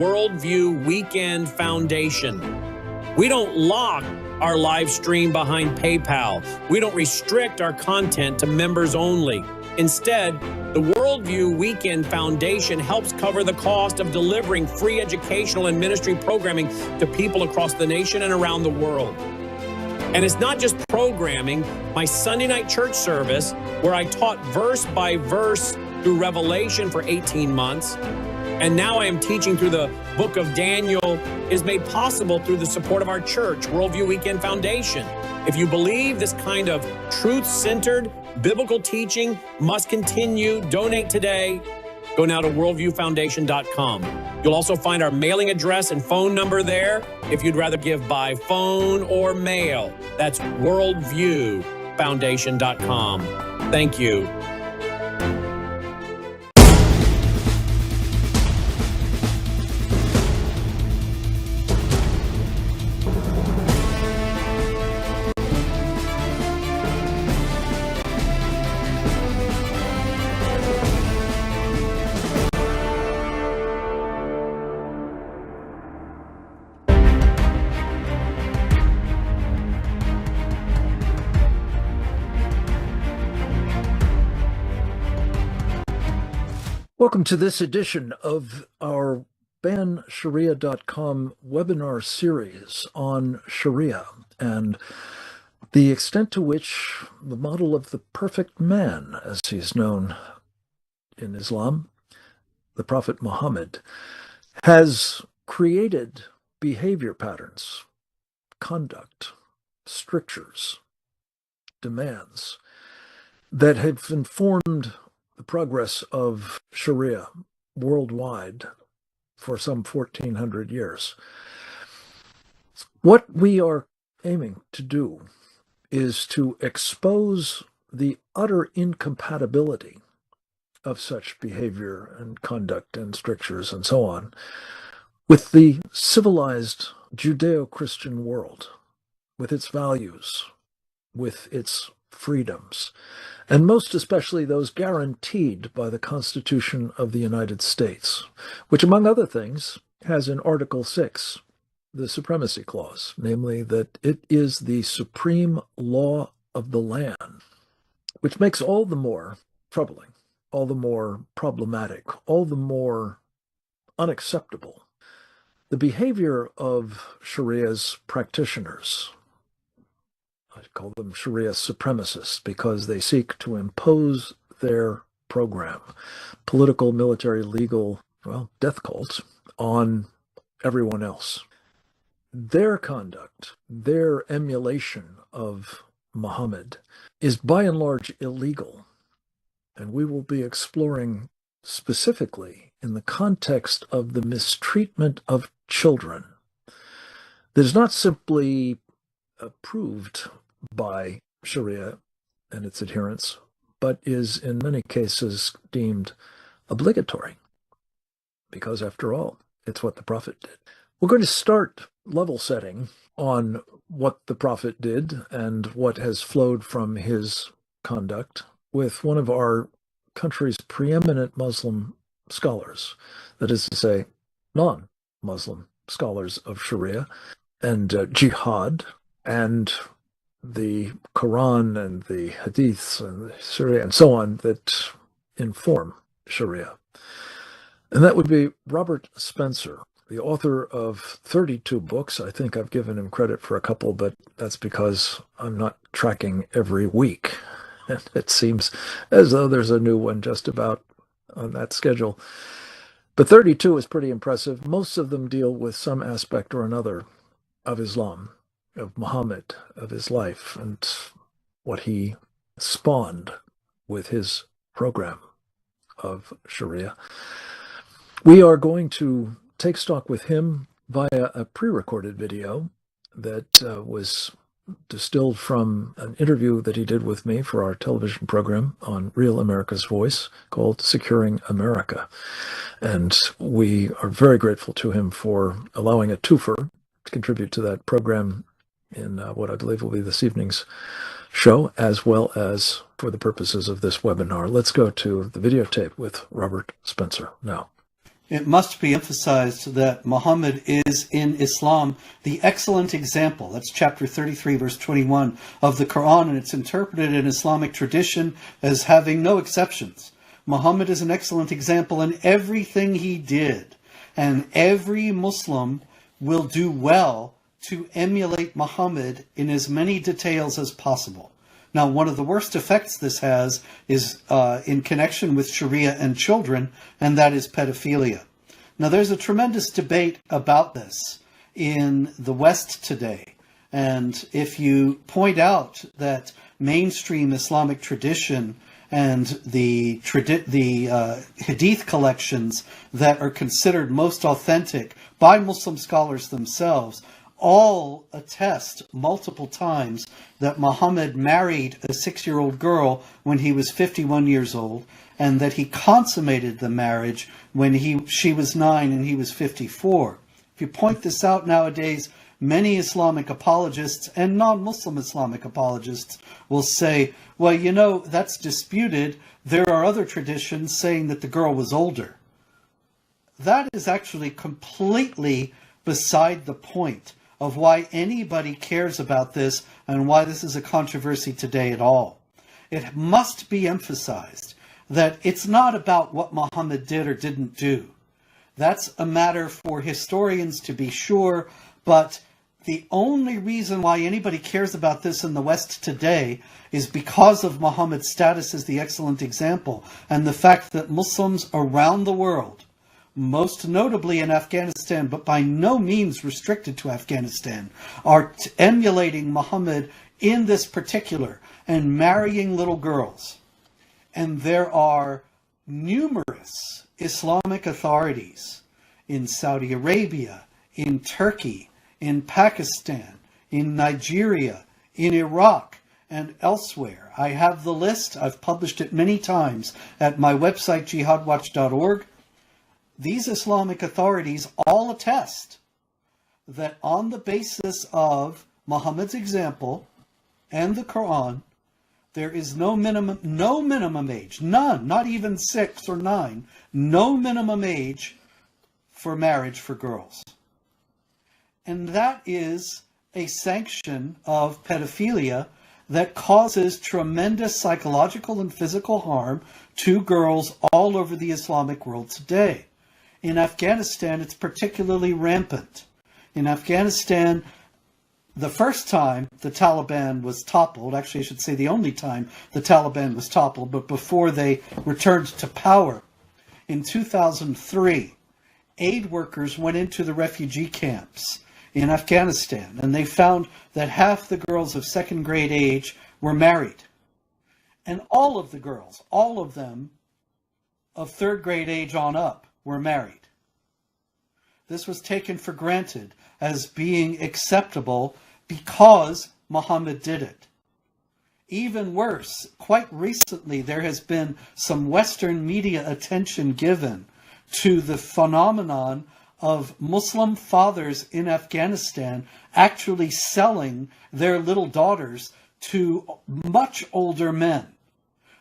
Worldview Weekend Foundation. We don't lock our live stream behind PayPal. We don't restrict our content to members only. Instead, the Worldview Weekend Foundation helps cover the cost of delivering free educational and ministry programming to people across the nation and around the world. And it's not just programming. My Sunday night church service, where I taught verse by verse through Revelation for 18 months, and now I am teaching through the book of Daniel, is made possible through the support of our church, Worldview Weekend Foundation. If you believe this kind of truth-centered biblical teaching must continue, donate today. Go now to worldviewfoundation.com. You'll also find our mailing address and phone number there if you'd rather give by phone or mail. That's worldviewfoundation.com. Thank you. Welcome to this edition of our bansharia.com webinar series on Sharia and the extent to which the model of the perfect man, as he's known in Islam, the Prophet Muhammad, has created behavior patterns, conduct, strictures, demands that have informed the progress of Sharia worldwide for some 1,400 years. What we are aiming to do is to expose the utter incompatibility of such behavior and conduct and strictures and so on with the civilized Judeo-Christian world, with its values, with its freedoms, and most especially those guaranteed by the Constitution of the United States, which, among other things, has in Article 6 the Supremacy Clause, namely that it is the supreme law of the land, which makes all the more troubling, all the more problematic, all the more unacceptable the behavior of Sharia's practitioners. I call them Sharia supremacists because they seek to impose their program, political, military, legal, death cults, on everyone else. Their conduct, their emulation of Muhammad is by and large illegal. And we will be exploring specifically in the context of the mistreatment of children that is not simply approved by Sharia and its adherents, but is in many cases deemed obligatory, because after all, it's what the Prophet did. We're going to start level setting on what the Prophet did and what has flowed from his conduct with one of our country's preeminent Muslim scholars, that is to say, non-Muslim scholars of Sharia and jihad and the Quran and the Hadiths and the Sharia and so on that inform Sharia. And that would be Robert Spencer, the author of 32 books. I think I've given him credit for a couple, but that's because I'm not tracking every week. And it seems as though there's a new one just about on that schedule. But 32 is pretty impressive. Most of them deal with some aspect or another of Islam, of Muhammad, of his life, and what he spawned with his program of Sharia. We are going to take stock with him via a pre-recorded video that was distilled from an interview that he did with me for our television program on Real America's Voice called Securing America. And we are very grateful to him for allowing a twofer to contribute to that program in what I believe will be this evening's show, as well as for the purposes of this webinar. Let's go to the videotape with Robert Spencer now. it must be emphasized that Muhammad is in Islam the excellent example. That's chapter 33, verse 21 of the Quran, and it's interpreted in Islamic tradition as having no exceptions. Muhammad is an excellent example in everything he did, and every Muslim will do well to emulate Muhammad in as many details as possible. Now, one of the worst effects this has is in connection with Sharia and children, and that is pedophilia. Now, there's a tremendous debate about this in the West today. And if you point out that mainstream Islamic tradition and the Hadith collections that are considered most authentic by Muslim scholars themselves all attest multiple times that Muhammad married a 6-year-old girl when he was 51 years old, and that he consummated the marriage when she was 9 and he was 54. If you point this out nowadays, many Islamic apologists and non-Muslim Islamic apologists will say, well, you know, that's disputed. There are other traditions saying that the girl was older. That is actually completely beside the point of why anybody cares about this and why this is a controversy today at all. It must be emphasized that it's not about what Muhammad did or didn't do. That's a matter for historians to be sure, but the only reason why anybody cares about this in the West today is because of Muhammad's status as the excellent example and the fact that Muslims around the world, most notably in Afghanistan, but by no means restricted to Afghanistan, are emulating Muhammad in this particular and marrying little girls. And there are numerous Islamic authorities in Saudi Arabia, in Turkey, in Pakistan, in Nigeria, in Iraq, and elsewhere. I have the list. I've published it many times at my website, jihadwatch.org. These Islamic authorities all attest that on the basis of Muhammad's example and the Quran, there is no minimum age, none, not even 6 or 9, no minimum age for marriage for girls. And that is a sanction of pedophilia that causes tremendous psychological and physical harm to girls all over the Islamic world today. In Afghanistan, it's particularly rampant. In Afghanistan, the first time the Taliban was toppled, actually I should say the only time the Taliban was toppled, but before they returned to power, in 2003, aid workers went into the refugee camps in Afghanistan, and they found that half the girls of 2nd grade age were married. And all of the girls, all of them of 3rd grade age on up, were married. This was taken for granted as being acceptable because Muhammad did it. Even worse, quite recently there has been some Western media attention given to the phenomenon of Muslim fathers in Afghanistan actually selling their little daughters to much older men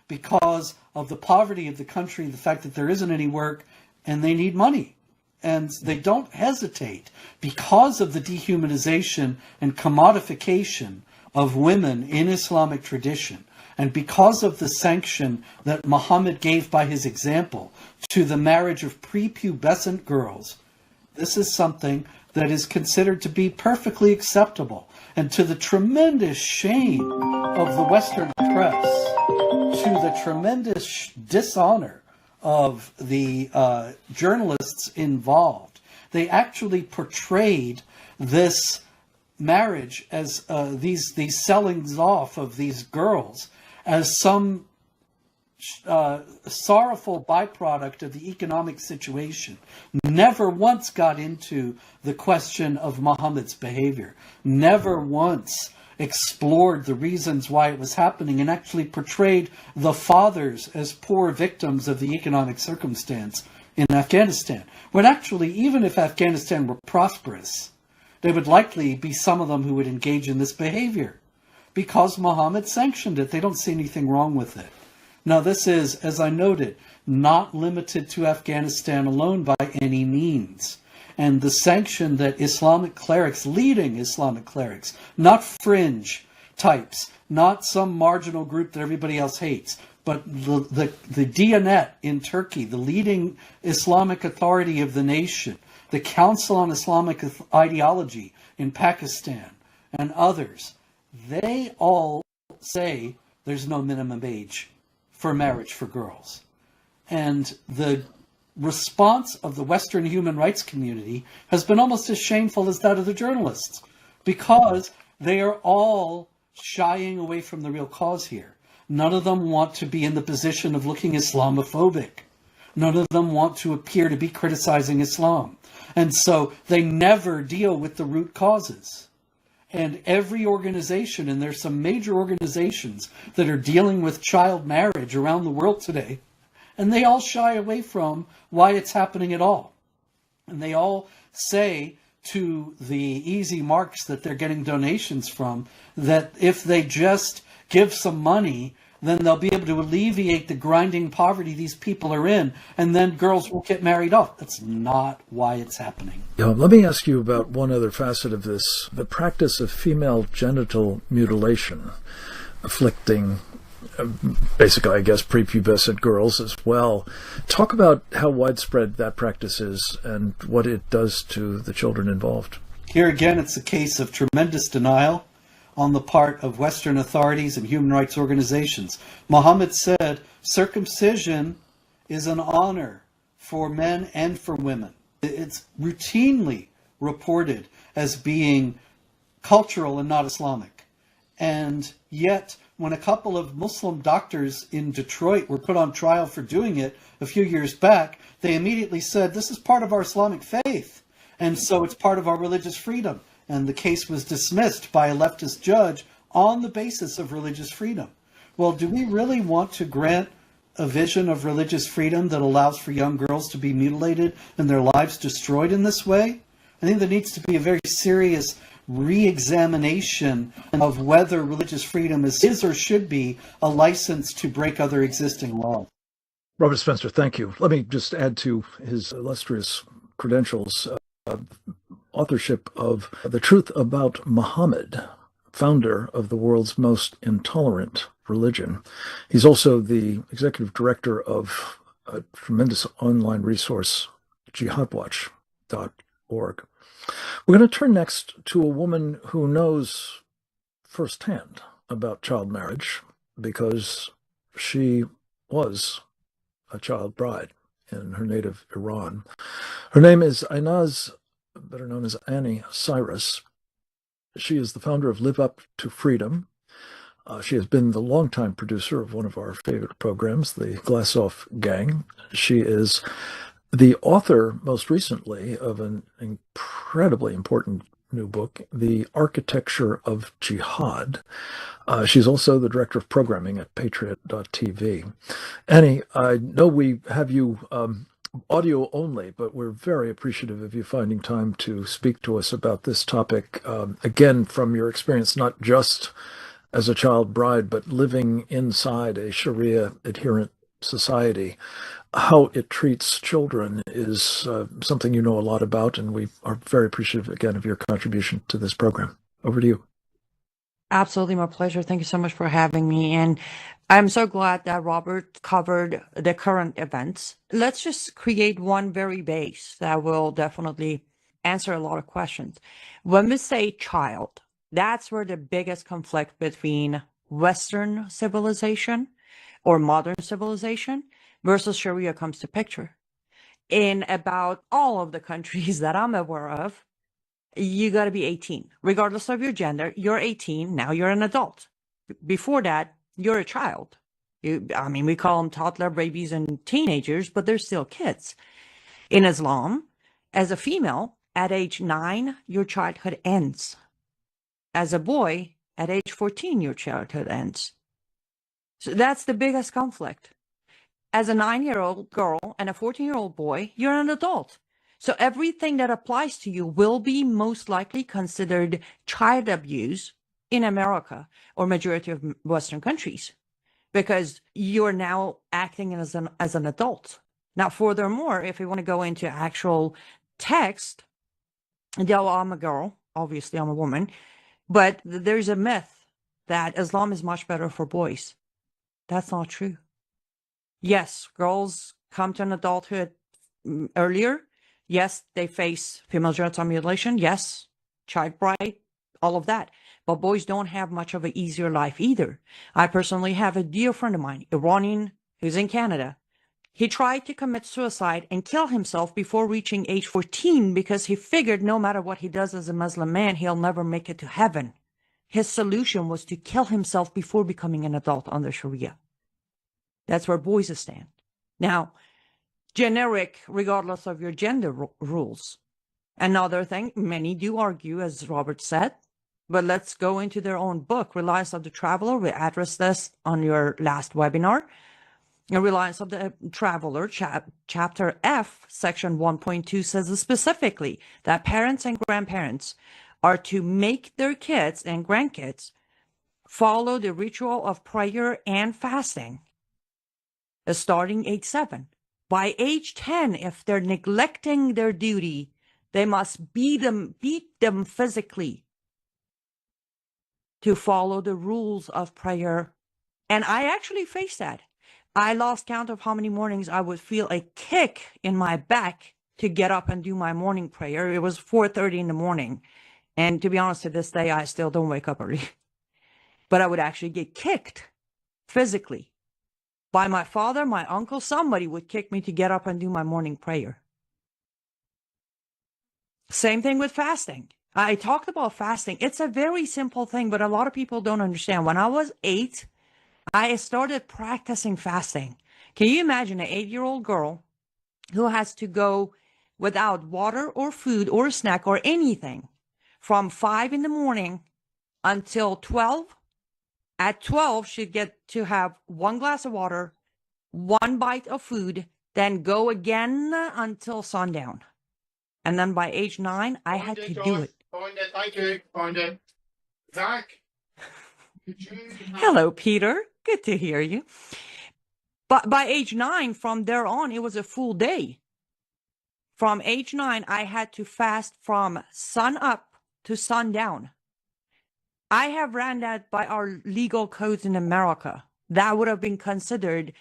because of the poverty of the country, the fact that there isn't any work, and they need money. And they don't hesitate because of the dehumanization and commodification of women in Islamic tradition, and because of the sanction that Muhammad gave by his example to the marriage of prepubescent girls. This is something that is considered to be perfectly acceptable, and to the tremendous shame of the Western press, to the tremendous dishonor of the journalists involved. They actually portrayed this marriage as these sellings off of these girls as some sorrowful byproduct of the economic situation. Never once got into the question of Muhammad's behavior. Never once explored the reasons why it was happening, and actually portrayed the fathers as poor victims of the economic circumstance in Afghanistan. When actually, even if Afghanistan were prosperous, there would likely be some of them who would engage in this behavior because Muhammad sanctioned it. They don't see anything wrong with it. Now, this is, as I noted, not limited to Afghanistan alone by any means. And the sanction that Islamic clerics, leading Islamic clerics, not fringe types, not some marginal group that everybody else hates, but the Diyanet in Turkey, the leading Islamic authority of the nation, the Council on Islamic Ideology in Pakistan, and others, they all say there's no minimum age for marriage for girls. And the response of the Western human rights community has been almost as shameful as that of the journalists, because they are all shying away from the real cause here. None of them want to be in the position of looking Islamophobic. None of them want to appear to be criticizing Islam. And so they never deal with the root causes. And every organization, and there's some major organizations that are dealing with child marriage around the world today, and they all shy away from why it's happening at all. And they all say to the easy marks that they're getting donations from, that if they just give some money, then they'll be able to alleviate the grinding poverty these people are in, and then girls will get married off. That's not why it's happening. Let me ask you about one other facet of this, the practice of female genital mutilation, afflicting basically, I guess, prepubescent girls as well. Talk about how widespread that practice is and what it does to the children involved. Here again, it's a case of tremendous denial on the part of Western authorities and human rights organizations. Muhammad said circumcision is an honor for men and for women. It's routinely reported as being cultural and not Islamic. And yet, when a couple of Muslim doctors in Detroit were put on trial for doing it a few years back, they immediately said, this is part of our Islamic faith, and so it's part of our religious freedom. And the case was dismissed by a leftist judge on the basis of religious freedom. Well, do we really want to grant a vision of religious freedom that allows for young girls to be mutilated and their lives destroyed in this way? I think there needs to be a very serious re-examination of whether religious freedom is or should be a license to break other existing laws. Robert Spencer, thank you. Let me just add to his illustrious credentials, authorship of The Truth About Muhammad, founder of the world's most intolerant religion. He's also the executive director of a tremendous online resource, jihadwatch.org. We're going to turn next to a woman who knows firsthand about child marriage because she was a child bride in her native Iran. Her name is Aynaz, better known as Annie Cyrus. She is the founder of Live Up to Freedom. She has been the longtime producer of one of our favorite programs, the Glass Off Gang. She is the author, most recently, of an incredibly important new book, The Architecture of Jihad. She's also the director of programming at Patriot.tv. Annie, I know we have you audio only, but we're very appreciative of you finding time to speak to us about this topic, again, from your experience, not just as a child bride, but living inside a Sharia adherent society. How it treats children is something you know a lot about, and we are very appreciative, again, of your contribution to this program. Over to you. Absolutely, my pleasure. Thank you so much for having me. And I'm so glad that Robert covered the current events. Let's just create one very base that will definitely answer a lot of questions. When we say child, that's where the biggest conflict between Western civilization or modern civilization versus Sharia comes to picture. In about all of the countries that I'm aware of, you got to be 18. Regardless of your gender, you're 18. Now you're an adult. Before that, you're a child. We call them toddler babies and teenagers, but they're still kids. In Islam, as a female, at age 9, your childhood ends. As a boy, at age 14, your childhood ends. So that's the biggest conflict. As a 9-year-old girl and a 14-year-old boy, you're an adult. So everything that applies to you will be most likely considered child abuse in America or majority of Western countries. because you're now acting as an adult. Now, furthermore, if you want to go into actual text, though I'm a girl, obviously I'm a woman, but there's a myth that Islam is much better for boys. That's not true. Yes, girls come to an adulthood earlier. Yes, they face female genital mutilation. Yes, child bride, all of that. But boys don't have much of an easier life either. I personally have a dear friend of mine, Iranian, who's in Canada. He tried to commit suicide and kill himself before reaching age 14 because he figured no matter what he does as a Muslim man, he'll never make it to heaven. His solution was to kill himself before becoming an adult under Sharia. That's where boys stand. Now, generic, regardless of your gender rules. Another thing, many do argue, as Robert said, but let's go into their own book, Reliance of the Traveler. We addressed this on your last webinar. Reliance of the Traveler, chapter F, section 1.2 says specifically that parents and grandparents are to make their kids and grandkids follow the ritual of prayer and fasting, starting age 7. By age 10, if they're neglecting their duty, they must beat them physically to follow the rules of prayer. And I actually faced that. I lost count of how many mornings I would feel a kick in my back to get up and do my morning prayer. It was 4:30 in the morning. And to be honest, to this day, I still don't wake up early. But I would actually get kicked physically by my father, my uncle. Somebody would kick me to get up and do my morning prayer. Same thing with fasting. I talked about fasting. It's a very simple thing, but a lot of people don't understand. When I was 8, I started practicing fasting. Can you imagine an 8-year-old girl who has to go without water or food or snack or anything from 5 in the morning until 12? At 12, she'd get to have 1 glass of water, 1 bite of food, then go again until sundown. And then by age 9, I had to do it. Find it. Zach. Hello, Peter. Good to hear you. But by age 9, from there on, it was a full day. From age 9, I had to fast from sun up to sundown. I have ran that by our legal codes in America. That would have been considered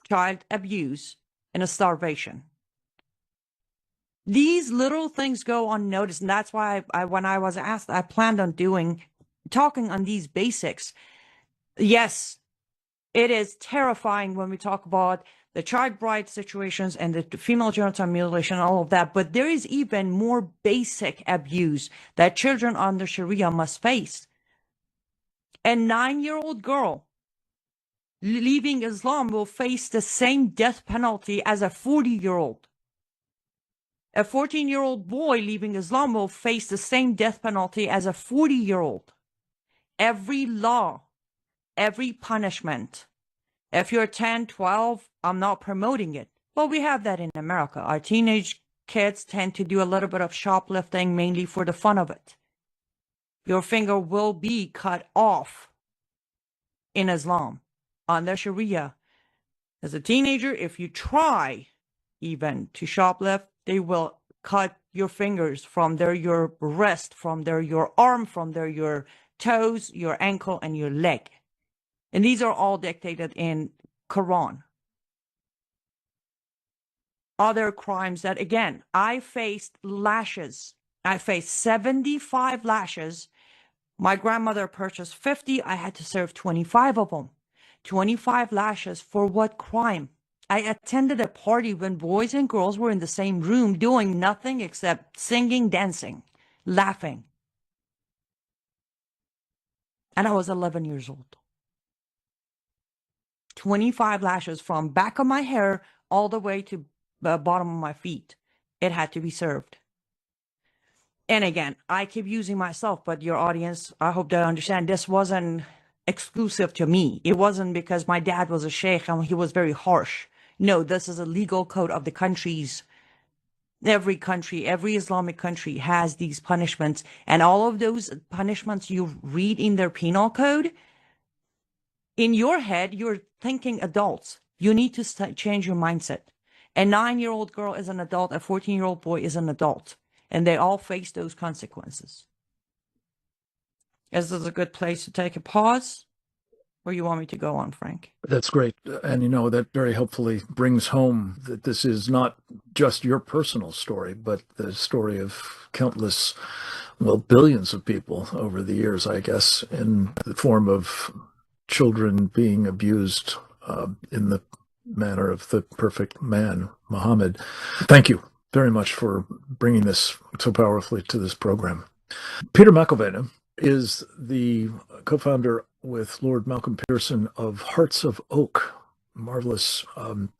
child abuse and a starvation. These little things go unnoticed, and that's why when I was asked, I planned on talking on these basics. Yes, it is terrifying when we talk about the child bride situations and the female genital mutilation, all of that, but there is even more basic abuse that children under Sharia must face. A 9-year-old girl leaving Islam will face the same death penalty as a 40-year-old. A 14-year-old boy leaving Islam will face the same death penalty as a 40-year-old. Every law, every punishment. If you're 10, 12, I'm not promoting it. But we have that in America. Our teenage kids tend to do a little bit of shoplifting, mainly for the fun of it. Your finger will be cut off in Islam, under Sharia. As a teenager, if you try even to shoplift, they will cut your fingers from there, your wrist, from there, your arm, from there, your toes, your ankle, and your leg. And these are all dictated in Quran. Other crimes that, again, I faced lashes. I faced 75 lashes. My grandmother purchased 50. I had to serve 25 of them. 25 lashes for what crime? I attended a party when boys and girls were in the same room doing nothing except singing, dancing, laughing. And I was 11 years old. 25 lashes from back of my hair all the way to the bottom of my feet. It had to be served. And again, I keep using myself, but your audience, I hope they understand this wasn't exclusive to me. It wasn't because my dad was a sheikh and he was very harsh. No, this is a legal code of the countries. Every country, every Islamic country has these punishments. And all of those punishments you read in their penal code, in your head, you're thinking adults. You need to change your mindset. A 9-year-old girl is an adult. A 14-year-old boy is an adult. And they all face those consequences. Is this a good place to take a pause? Or you want me to go on, Frank? That's great. And, that very helpfully brings home that this is not just your personal story, but the story of countless, billions of people over the years, I guess, in the form of children being abused in the manner of the perfect man, Muhammad. Thank you very much for bringing this so powerfully to this program. Peter McIlvenna is the co-founder with Lord Malcolm Pearson of Hearts of Oak, marvelous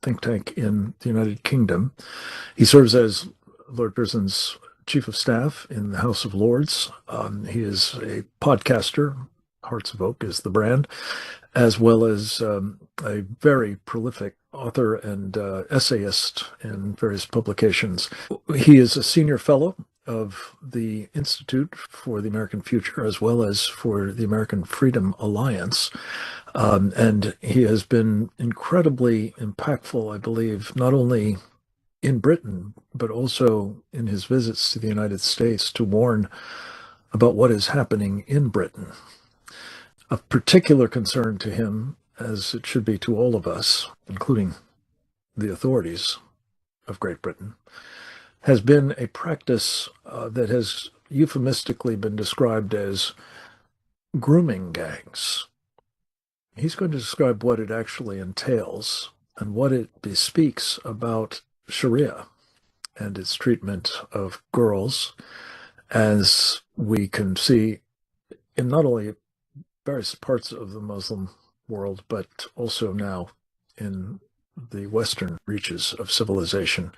think tank in the United Kingdom. He serves as Lord Pearson's Chief of Staff in the House of Lords. He is a podcaster. Hearts of Oak is the brand, as well as a very prolific author and essayist in various publications. He is a senior fellow of the Institute for the American Future, as well as for the American Freedom Alliance. And he has been incredibly impactful, I believe, not only in Britain, but also in his visits to the United States to warn about what is happening in Britain. Of particular concern to him, as it should be to all of us, including the authorities of Great Britain, has been a practice that has euphemistically been described as grooming gangs. He's going to describe what it actually entails and what it bespeaks about Sharia and its treatment of girls, as we can see in not only various parts of the Muslim world, but also now in the Western reaches of civilization,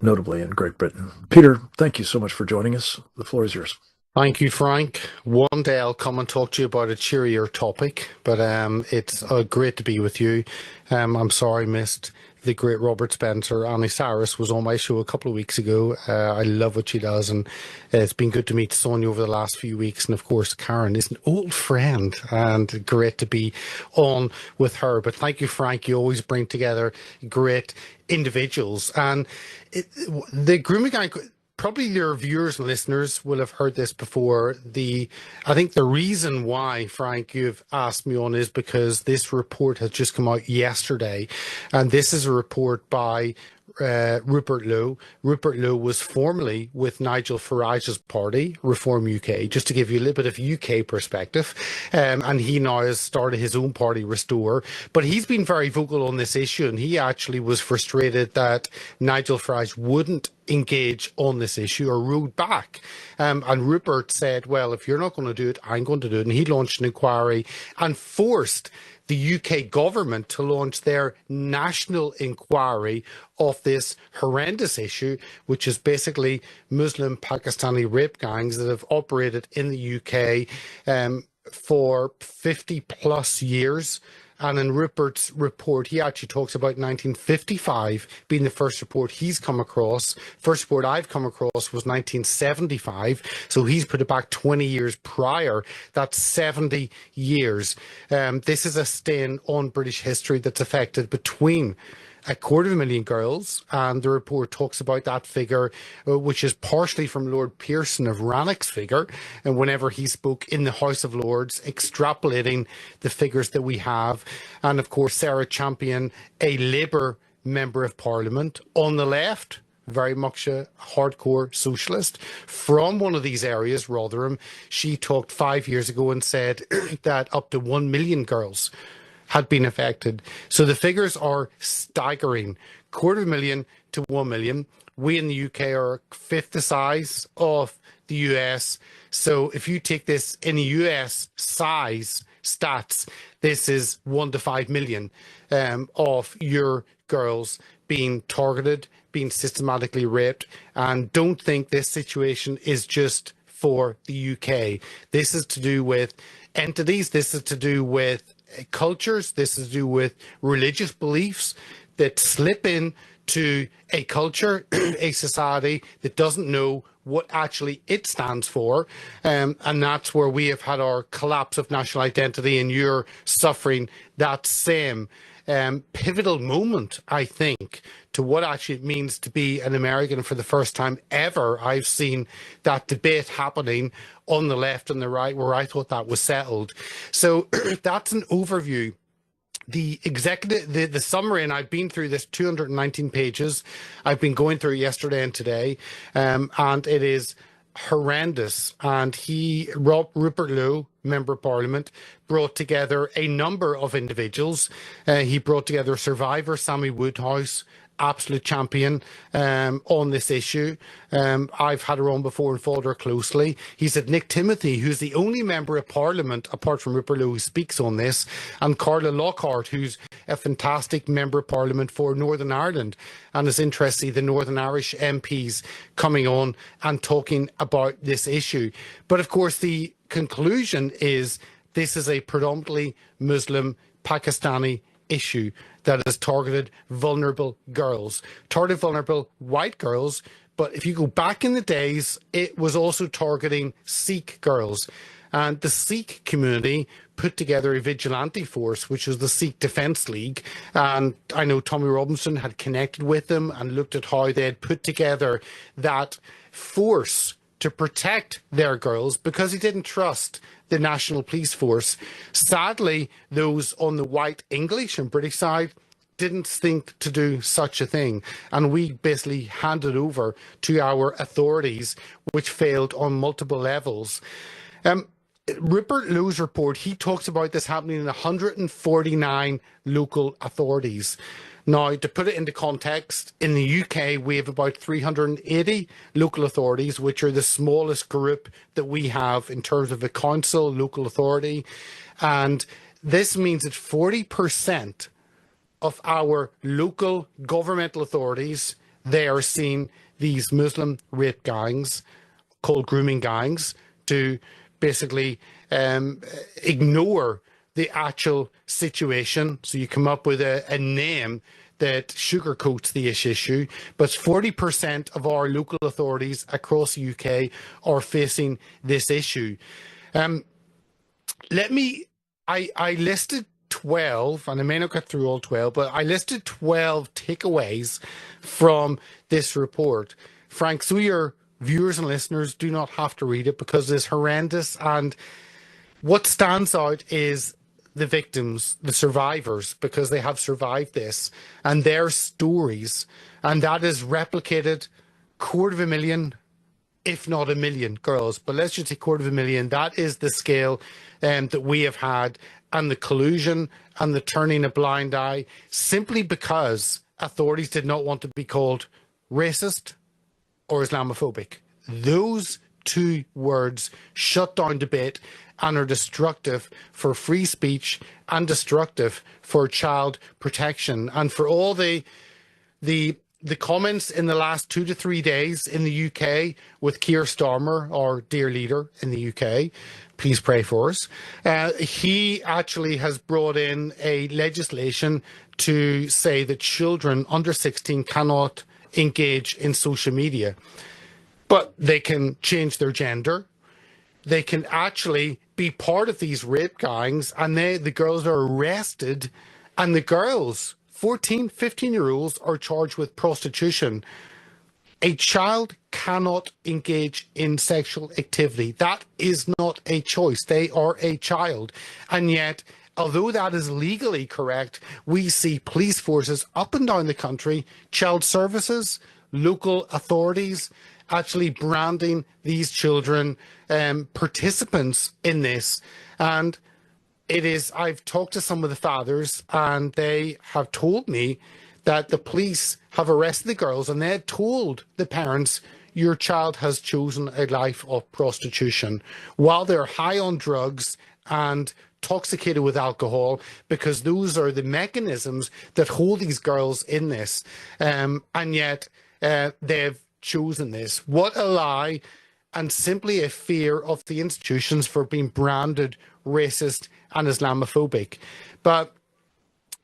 notably in Great Britain. Peter, thank you so much for joining us. The floor is yours. Thank you, Frank. One day I'll come and talk to you about a cheerier topic, but it's great to be with you. I'm sorry I missed the great Robert Spencer. Annie Cyrus was on my show a couple of weeks ago. I love what she does, and it's been good to meet Sonja over the last few weeks. And of course, Karen is an old friend, and great to be on with her. But thank you, Frank. You always bring together great individuals. And the grooming gang, probably your viewers and listeners will have heard this before. I think the reason why, Frank, you've asked me on is because this report has just come out yesterday, and this is a report by Rupert Lowe. Rupert Lowe was formerly with Nigel Farage's party, Reform UK, just to give you a little bit of UK perspective. And he now has started his own party, Restore. But he's been very vocal on this issue, and he actually was frustrated that Nigel Farage wouldn't engage on this issue or rode back. And Rupert said, well, if you're not going to do it, I'm going to do it. And he launched an inquiry and forced the UK government to launch their national inquiry of this horrendous issue, which is basically Muslim Pakistani rape gangs that have operated in the UK for 50 plus years. And in Rupert's report, he actually talks about 1955 being the first report he's come across. First report I've come across was 1975. So he's put it back 20 years prior. That's 70 years. This is a stain on British history that's affected between 250,000 girls, and the report talks about that figure, which is partially from Lord Pearson of Rannoch's figure, and whenever he spoke in the House of Lords, extrapolating the figures that we have. And of course, Sarah Champion, a Labour member of Parliament on the left, very much a hardcore socialist from one of these areas, Rotherham, she talked 5 years ago and said that up to 1 million girls had been affected. So the figures are staggering. 250,000 to 1 million. We in the UK are a fifth the size of the US. So if you take this in the US size stats, this is 1 to 5 million of your girls being targeted, being systematically raped. And don't think this situation is just for the UK. This is to do with entities. This is to do with cultures. This is to do with religious beliefs that slip in to a culture, a society that doesn't know what actually it stands for. And that's where we have had our collapse of national identity, and you're suffering that same pivotal moment, I think, to what actually it means to be an American. For the first time ever, I've seen that debate happening on the left and the right, where I thought that was settled. So that's an overview. The summary, and I've been through this 219 pages. I've been going through it yesterday and today, and it is horrendous. And Rupert Lowe, Member of Parliament, brought together a number of individuals. He brought together survivor Sammy Woodhouse, absolute champion on this issue. I've had her on before and followed her closely. He's had Nick Timothy, who's the only Member of Parliament, apart from Rupert Lowe, who speaks on this, and Carla Lockhart, who's a fantastic Member of Parliament for Northern Ireland, and is interested in the Northern Irish MPs coming on and talking about this issue. But of course, the conclusion is this is a predominantly Muslim Pakistani issue that has targeted vulnerable girls, targeted vulnerable white girls. But if you go back in the days, it was also targeting Sikh girls. And the Sikh community put together a vigilante force, which was the Sikh Defence League. And I know Tommy Robinson had connected with them and looked at how they had put together that force to protect their girls, because he didn't trust the National Police Force. Sadly, those on the white English and British side didn't think to do such a thing. And we basically handed over to our authorities, which failed on multiple levels. Rupert Lowe's report, he talks about this happening in 149 local authorities. Now, to put it into context, in the UK, we have about 380 local authorities, which are the smallest group that we have in terms of a council, local authority. And this means that 40% of our local governmental authorities, they are seeing these Muslim rape gangs, called grooming gangs, to basically ignore the actual situation. So you come up with a name that sugarcoats the issue, but 40% of our local authorities across the UK are facing this issue. I listed 12, and I may not get through all 12, but I listed 12 takeaways from this report. Frank, so your viewers and listeners do not have to read it because it's horrendous. And what stands out is the victims, the survivors, because they have survived this, and their stories. And that is replicated 250,000, if not 1 million girls. But let's just say 250,000. That is the scale that we have had, and the collusion and the turning a blind eye, simply because authorities did not want to be called racist or Islamophobic. Those two words shut down debate and are destructive for free speech and destructive for child protection. And for all the comments in the last 2 to 3 days in the UK with Keir Starmer, our dear leader in the UK, please pray for us. He actually has brought in a legislation to say that children under 16 cannot engage in social media, but they can change their gender. They can actually be part of these rape gangs, and the girls are arrested, and the girls, 14, 15-year-olds, are charged with prostitution. A child cannot engage in sexual activity. That is not a choice. They are a child. And yet, although that is legally correct, we see police forces up and down the country, child services, local authorities, actually branding these children participants in this. And it is, I've talked to some of the fathers, and they have told me that the police have arrested the girls, and they had told the parents, your child has chosen a life of prostitution, while they're high on drugs and intoxicated with alcohol, because those are the mechanisms that hold these girls in this. And yet they've chosen this. What a lie, and simply a fear of the institutions for being branded racist and Islamophobic. But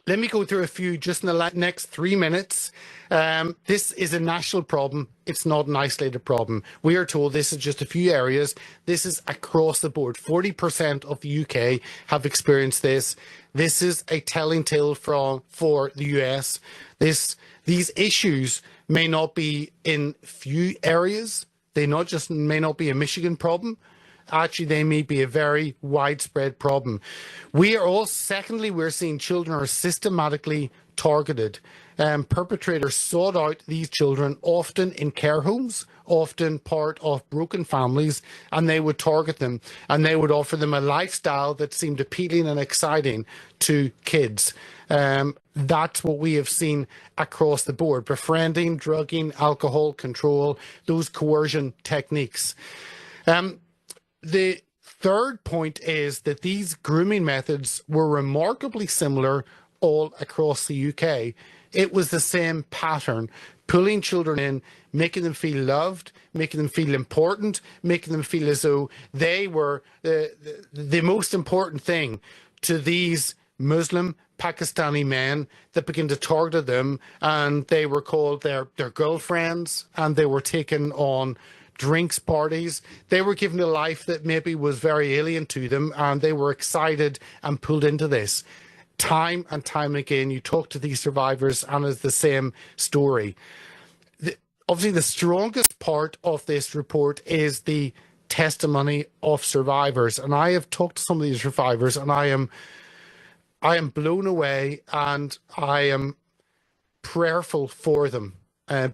let me go through a few just in the next 3 minutes. This is a national problem. It's not an isolated problem. We are told this is just a few areas. This is across the board. 40% of the UK have experienced this. This is a telling tale for the US. These issues may not be in few areas. They may not be a Michigan problem. Actually, they may be a very widespread problem. Secondly, we're seeing children are systematically targeted. Perpetrators sought out these children, often in care homes, often part of broken families, and they would target them and they would offer them a lifestyle that seemed appealing and exciting to kids. That's what we have seen across the board: befriending, drugging, alcohol control, those coercion techniques. The third point is that these grooming methods were remarkably similar all across the UK. It was the same pattern: pulling children in, making them feel loved, making them feel important, making them feel as though they were the most important thing to these Muslim Pakistani men that began to target them, and they were called their girlfriends, and they were taken on drinks parties. They were given a life that maybe was very alien to them, and they were excited and pulled into this. Time and time again, you talk to these survivors and it's the same story. Obviously, the strongest part of this report is the testimony of survivors. And I have talked to some of these survivors, and I am blown away, and I am prayerful for them.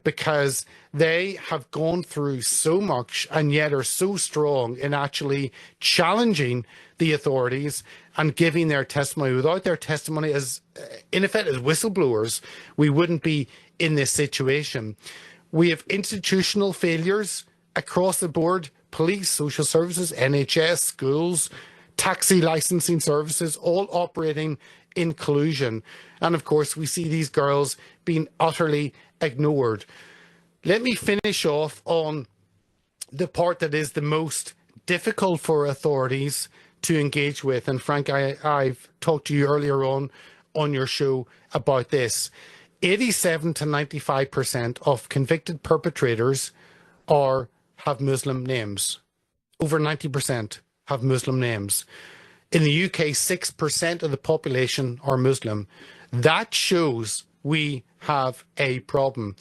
Because they have gone through so much and yet are so strong in actually challenging the authorities and giving their testimony. Without their testimony, as in effect as whistleblowers, we wouldn't be in this situation. We have institutional failures across the board: police, social services, NHS, schools, taxi licensing services, all operating in collusion. And of course, we see these girls being utterly ignored. Let me finish off on the part that is the most difficult for authorities to engage with. And Frank, I've talked to you earlier on your show about this. 87 to 95% of convicted perpetrators have Muslim names. Over 90% have Muslim names. In the UK, 6% of the population are Muslim. That shows we have a problem.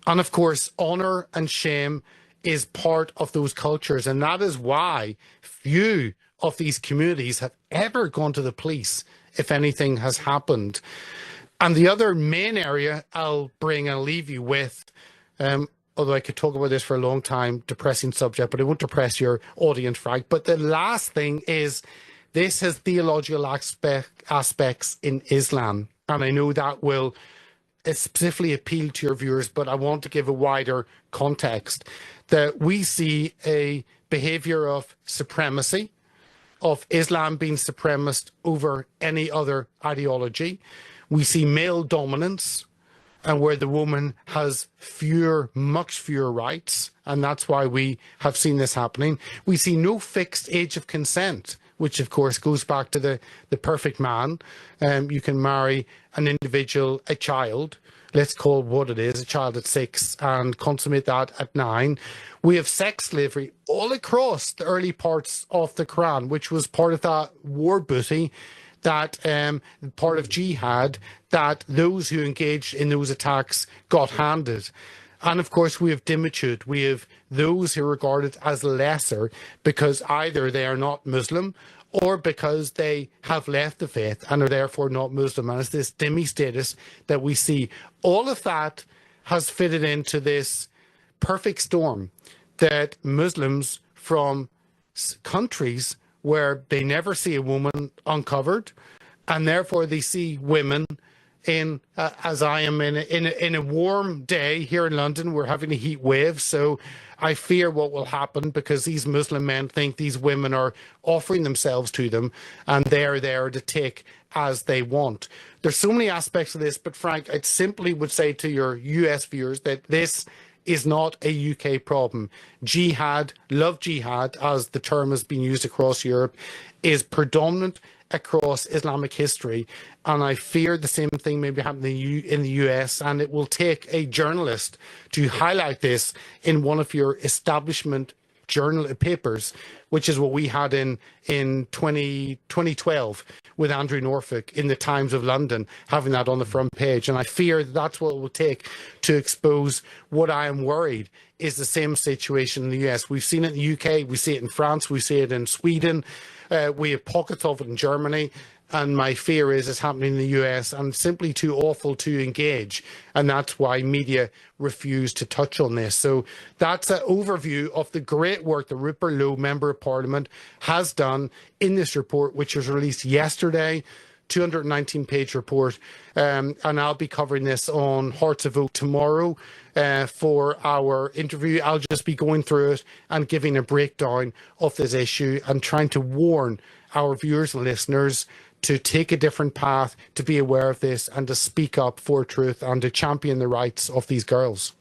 And of course, honor and shame is part of those cultures. And that is why few of these communities have ever gone to the police if anything has happened. And the other main area I'll leave you with, although I could talk about this for a long time, depressing subject, but it won't depress your audience, Frank. But the last thing is, this has theological aspects in Islam. And I know that will specifically appeal to your viewers, but I want to give a wider context. That we see a behavior of supremacy, of Islam being supremacist over any other ideology. We see male dominance, and where the woman has much fewer rights, and that's why we have seen this happening. We see no fixed age of consent, which of course goes back to the perfect man. You can marry an individual, a child, let's call it what it is, a child at 6, and consummate that at 9. We have sex slavery all across the early parts of the Quran, which was part of that war booty, that part of jihad, that those who engaged in those attacks got handed. And of course, we have dimitude. We have those who are regarded as lesser because either they are not Muslim or because they have left the faith and are therefore not Muslim. And it's this dhimmi status that we see. All of that has fitted into this perfect storm that Muslims from countries where they never see a woman uncovered, and therefore they see women in, as I am in a warm day here in London, we're having a heat wave, so I fear what will happen because these Muslim men think these women are offering themselves to them and they're there to take as they want. There's so many aspects of this, but Frank, I simply would say to your US viewers that this is not a UK problem. Jihad, love jihad, as the term has been used across Europe, is predominant across Islamic history. And I fear the same thing may be happening in the US, and it will take a journalist to highlight this in one of your establishment journal papers, which is what we had in 2012 with Andrew Norfolk in the Times of London, having that on the front page. And I fear that's what it will take to expose what I am worried is the same situation in the US. We've seen it in the UK, we see it in France, we see it in Sweden, we have pockets of it in Germany. And my fear is it's happening in the US and simply too awful to engage. And that's why media refuse to touch on this. So that's an overview of the great work that Rupert Lowe, Member of Parliament, has done in this report, which was released yesterday, 219-page report. And I'll be covering this on Hearts of Oak tomorrow for our interview. I'll just be going through it and giving a breakdown of this issue and trying to warn our viewers and listeners to take a different path, to be aware of this, and to speak up for truth and to champion the rights of these girls.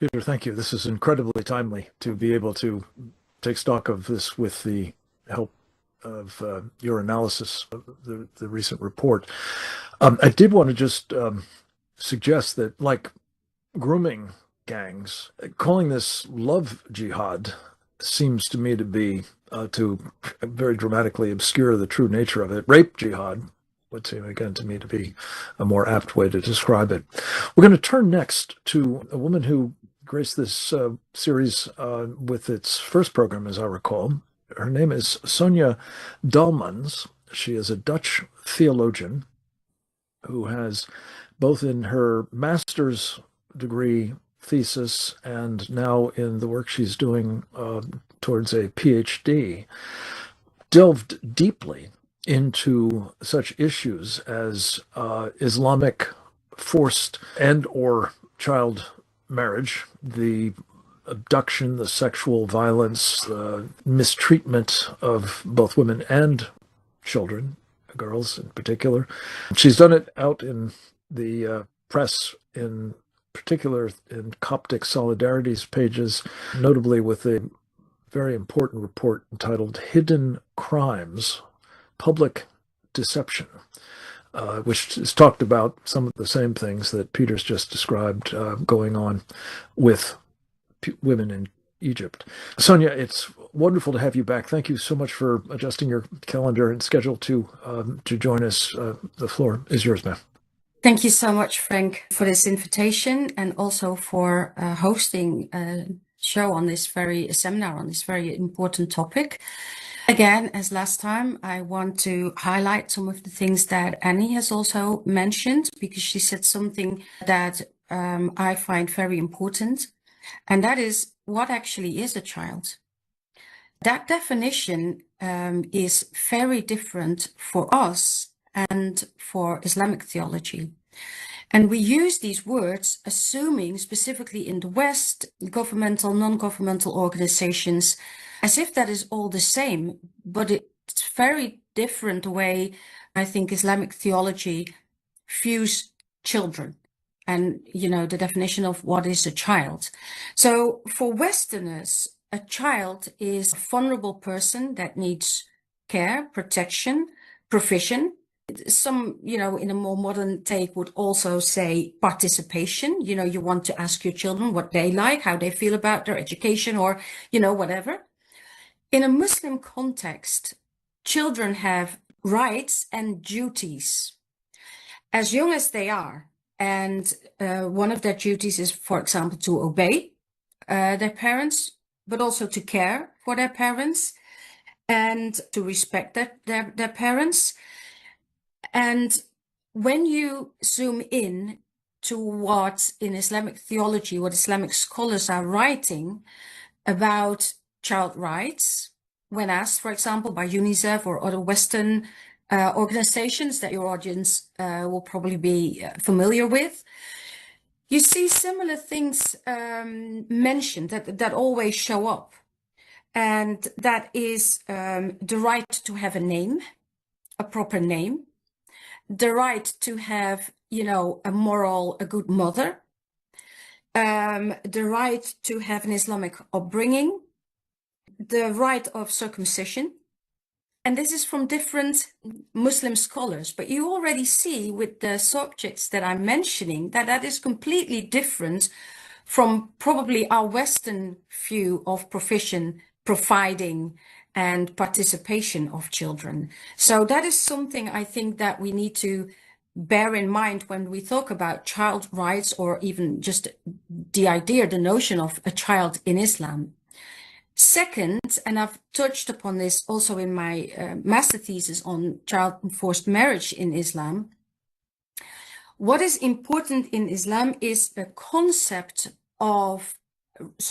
Peter, thank you. This is incredibly timely to be able to take stock of this with the help of your analysis of the recent report. I did want to just suggest that, like grooming gangs, calling this love jihad seems to me to be to very dramatically obscure the true nature of it. Rape jihad would seem, again, to me to be a more apt way to describe it. We're going to turn next to a woman who graced this series with its first program, as I recall. Her name is Sonja Dahlmans. She is a Dutch theologian who has, both in her master's degree thesis and now in the work she's doing towards a PhD, delved deeply into such issues as Islamic forced and or child marriage, the abduction, the sexual violence, the mistreatment of both women and children, girls in particular. She's done it out in the press, in particular in Coptic Solidarity's pages, notably with a very important report entitled Hidden Crimes, Public Deception, which has talked about some of the same things that Peter's just described going on with women in Egypt. Sonja, it's wonderful to have you back. Thank you so much for adjusting your calendar and schedule to join us. The floor is yours, ma'am. Thank you so much, Frank, for this invitation and also for hosting a show on this seminar on this very important topic. Again, as last time, I want to highlight some of the things that Annie has also mentioned, because she said something that I find very important, and that is what actually is a child. That definition is very different for us and for Islamic theology. And we use these words assuming, specifically in the West, governmental, non-governmental organizations, as if that is all the same. But it's very different the way I think Islamic theology views children and, the definition of what is a child. So for Westerners, a child is a vulnerable person that needs care, protection, provision. Some, in a more modern take would also say participation. You want to ask your children what they like, how they feel about their education, or, whatever. In a Muslim context, children have rights and duties as young as they are. And one of their duties is, for example, to obey their parents, but also to care for their parents and to respect their parents. And when you zoom in to what in Islamic theology, what Islamic scholars are writing about child rights, when asked, for example, by UNICEF or other Western organizations that your audience will probably be familiar with, you see similar things mentioned that always show up. And that is the right to have a name, a proper name, the right to have, a good mother, the right to have an Islamic upbringing, the right of circumcision, and this is from different Muslim scholars, but you already see with the subjects that I'm mentioning that that is completely different from probably our Western view of providing and participation of children. So that is something I think that we need to bear in mind when we talk about child rights, or even just the idea, the notion of a child in Islam. Second, and I've touched upon this also in my master thesis on child enforced marriage in Islam, what is important in Islam is the concept of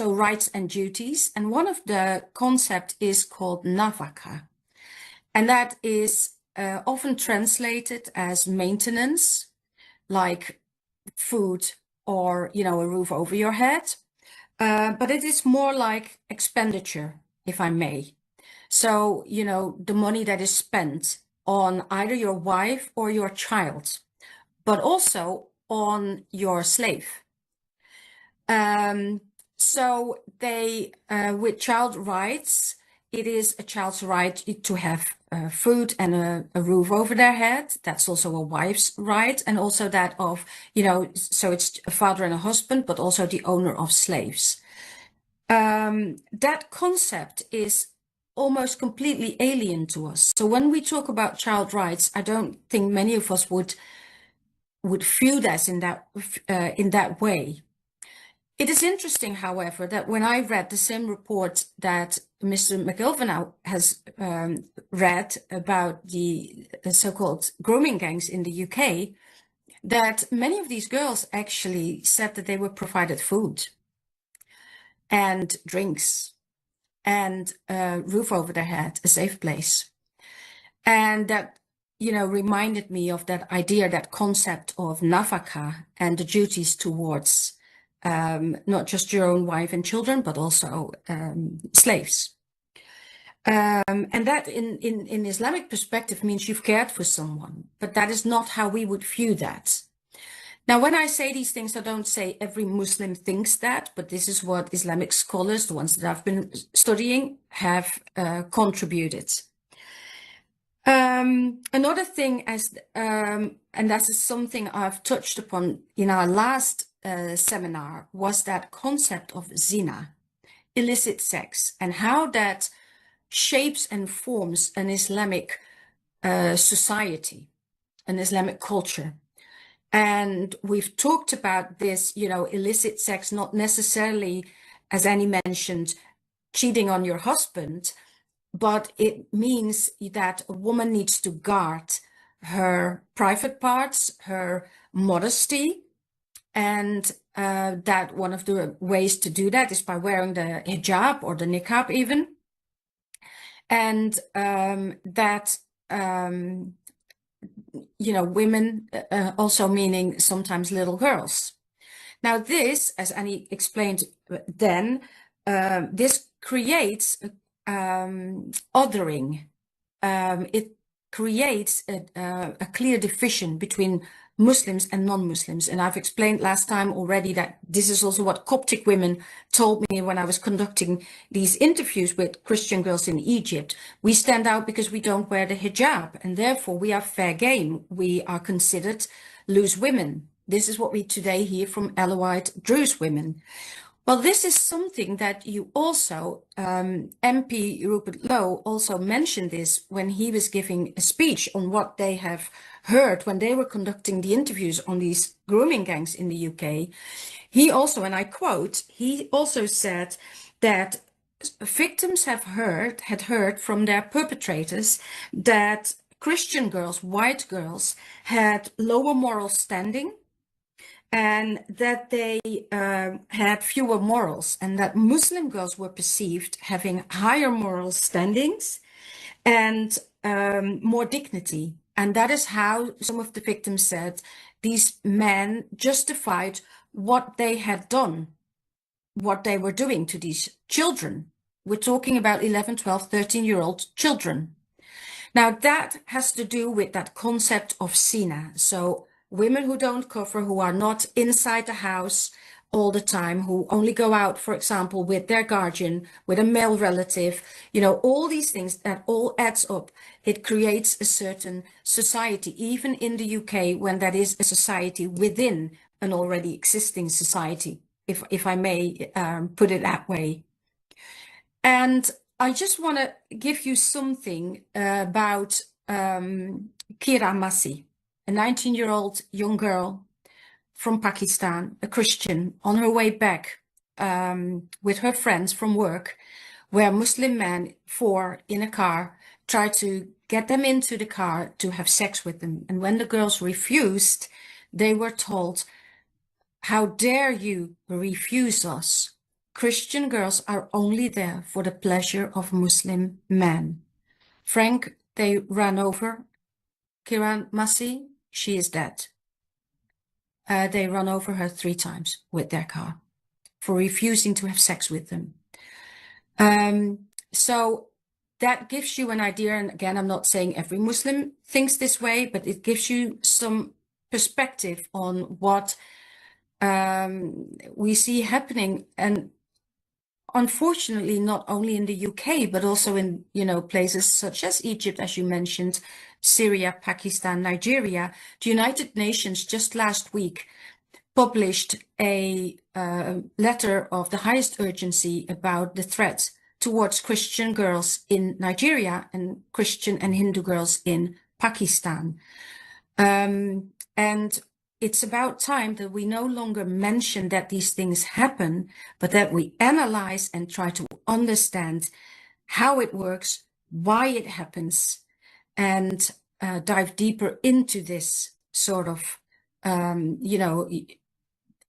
rights and duties, and one of the concept is called nafaka, and that is often translated as maintenance, like food or a roof over your head, but it is more like expenditure, if I may. So the money that is spent on either your wife or your child, but also on your slave. So they, with child rights, it is a child's right to have food and a roof over their head. That's also a wife's right, and also that of, so it's a father and a husband, but also the owner of slaves. That concept is almost completely alien to us. So when we talk about child rights, I don't think many of us would view that in that way. It is interesting, however, that when I read the same report that Mr. McIlvenna has read about the so-called grooming gangs in the UK, that many of these girls actually said that they were provided food and drinks and a roof over their head, a safe place. And that, reminded me of that idea, that concept of nafaka and the duties towards not just your own wife and children, but also slaves. And that in Islamic perspective means you've cared for someone, but that is not how we would view that. Now, when I say these things, I don't say every Muslim thinks that, but this is what Islamic scholars, the ones that I've been studying, have contributed. Another thing, and that is something I've touched upon in our last seminar, was that concept of zina, illicit sex, and how that shapes and forms an Islamic society, an Islamic culture. And we've talked about this, illicit sex, not necessarily, as Annie mentioned, cheating on your husband, but it means that a woman needs to guard her private parts, her modesty, and that one of the ways to do that is by wearing the hijab or the niqab even. And that, women also meaning sometimes little girls. Now this, as Annie explained then, this creates othering. It creates a clear division between Muslims and non-Muslims. And I've explained last time already that this is also what Coptic women told me when I was conducting these interviews with Christian girls in Egypt. We stand out because we don't wear the hijab, and therefore we are fair game. We are considered loose women. This is what we today hear from Alawite Druze women. Well, this is something that you also, MP Rupert Lowe also mentioned this when he was giving a speech on what they have heard when they were conducting the interviews on these grooming gangs in the UK. He also, and I quote, he also said that victims had heard from their perpetrators that Christian girls, white girls, had lower moral standing, and that they had fewer morals, and that Muslim girls were perceived having higher moral standings and more dignity. And that is how some of the victims said these men justified what they had done, what they were doing to these children. We're talking about 11, 12, 13-year-old children. Now that has to do with that concept of zina. So women who don't cover, who are not inside the house all the time, who only go out, for example, with their guardian, with a male relative, all these things, that all adds up. It creates a certain society, even in the UK, when that is a society within an already existing society, if I may put it that way. And I just want to give you something about Kira Masi, a 19-year-old young girl from Pakistan, a Christian, on her way back with her friends from work, where Muslim men, 4 in a car, tried to get them into the car to have sex with them. And when the girls refused, they were told, "How dare you refuse us? Christian girls are only there for the pleasure of Muslim men." Frank, they ran over Kiran Masi. She is dead. They run over her 3 times with their car for refusing to have sex with them. So that gives you an idea. And again, I'm not saying every Muslim thinks this way, but it gives you some perspective on what we see happening. And unfortunately, not only in the UK, but also in, places such as Egypt, as you mentioned, Syria, Pakistan, Nigeria. The United Nations just last week published a letter of the highest urgency about the threat towards Christian girls in Nigeria and Christian and Hindu girls in Pakistan. And it's about time that we no longer mention that these things happen, but that we analyze and try to understand how it works, why it happens, and dive deeper into this sort of,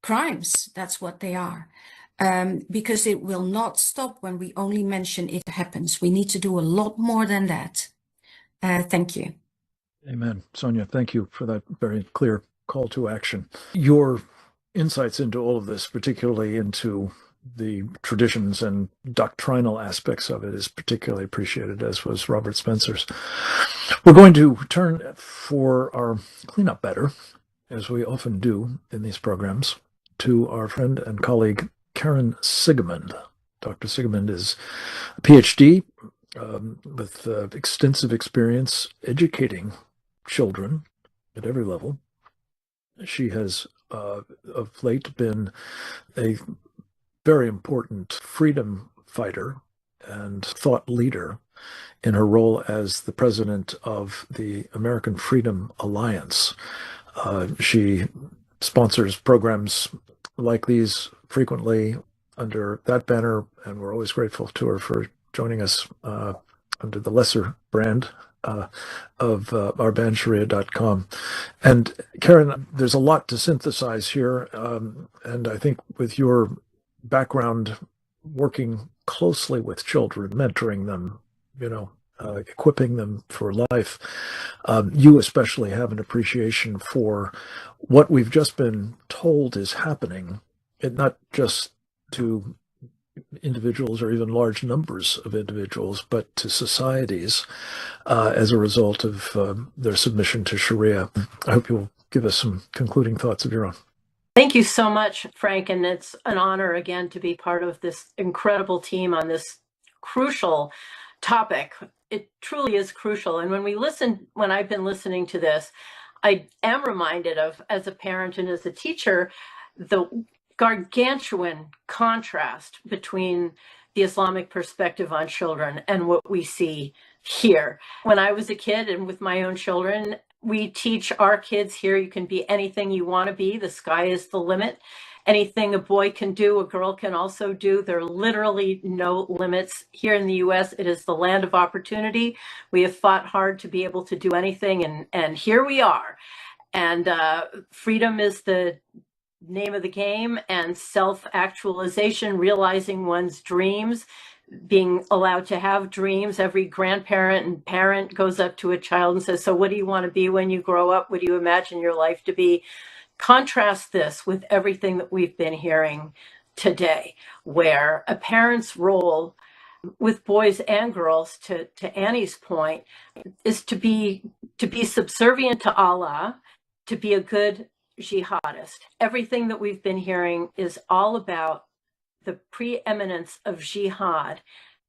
crimes. That's what they are. Because it will not stop when we only mention it happens. We need to do a lot more than that. Thank you. Amen. Sonja, thank you for that very clear call to action. Your insights into all of this, particularly into the traditions and doctrinal aspects of it, is particularly appreciated, as was Robert Spencer's. We're going to turn for our cleanup better, as we often do in these programs, to our friend and colleague, Karen Siegemund. Dr. Siegemund is a PhD with extensive experience educating children at every level. She has of late been a very important freedom fighter and thought leader in her role as the president of the American Freedom Alliance. She sponsors programs like these frequently under that banner, and we're always grateful to her for joining us under the lesser brand of ourband-sharia.com. And Karen, there's a lot to synthesize here, and I think with your background working closely with children, mentoring them, equipping them for life, you especially have an appreciation for what we've just been told is happening, and not just to individuals or even large numbers of individuals, but to societies as a result of their submission to Sharia. I hope you'll give us some concluding thoughts of your own. Thank you so much, Frank, and it's an honor again to be part of this incredible team on this crucial topic. It truly is crucial. And when I've been listening to this, I am reminded of, as a parent and as a teacher, the gargantuan contrast between the Islamic perspective on children and what we see here. When I was a kid and with my own children, we teach our kids here, you can be anything you want to be. The sky is the limit. Anything a boy can do, a girl can also do. There are literally no limits. Here in the US, it is the land of opportunity. We have fought hard to be able to do anything, and here we are. And freedom is the name of the game, and self-actualization, realizing one's dreams, being allowed to have dreams. Every grandparent and parent goes up to a child and says, "So what do you want to be when you grow up? What do you imagine your life to be?" Contrast this with everything that we've been hearing today, where a parent's role with boys and girls, to Annie's point, is to be subservient to Allah, to be a good jihadist. Everything that we've been hearing is all about the preeminence of jihad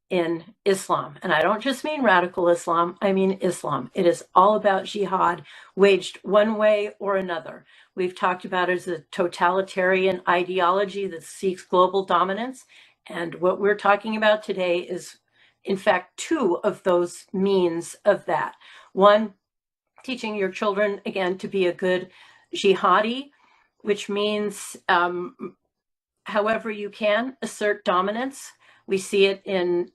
in Islam. And I don't just mean radical Islam, I mean Islam. It is all about jihad waged one way or another. We've talked about it as a totalitarian ideology that seeks global dominance. And what we're talking about today is, in fact, two of those means of that. One, teaching your children, again, to be a good jihadi, which means however you can assert dominance. We see it in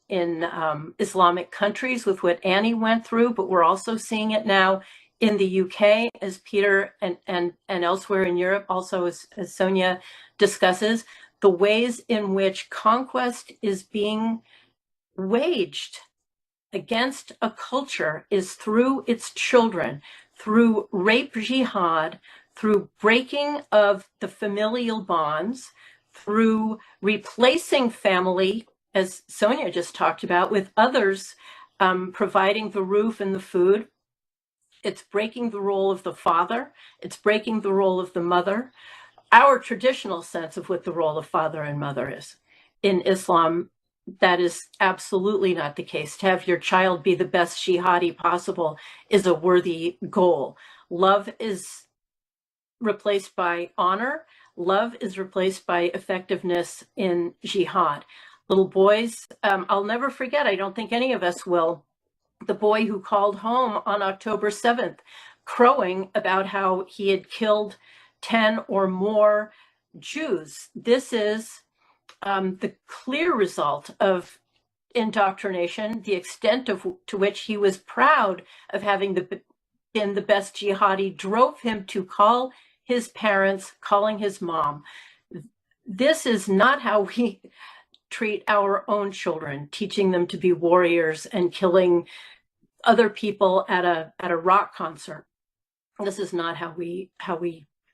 Islamic countries with what Annie went through, but we're also seeing it now in the UK, as Peter and elsewhere in Europe, also as Sonja discusses, the ways in which conquest is being waged against a culture is through its children, through rape jihad, through breaking of the familial bonds, through replacing family, as Sonja just talked about, with others providing the roof and the food. It's breaking the role of the father. It's breaking the role of the mother. Our traditional sense of what the role of father and mother is. In Islam, that is absolutely not the case. To have your child be the best jihadi possible is a worthy goal. Love is replaced by honor. Love is replaced by effectiveness in jihad. Little boys, I'll never forget, I don't think any of us will, the boy who called home on October 7th, crowing about how he had killed 10 or more Jews. This is the clear result of indoctrination, the extent to which he was proud of having been the best jihadi, drove him to call his parents, calling his mom. This is not how we treat our own children, teaching them to be warriors and killing other people at a rock concert. This is not how we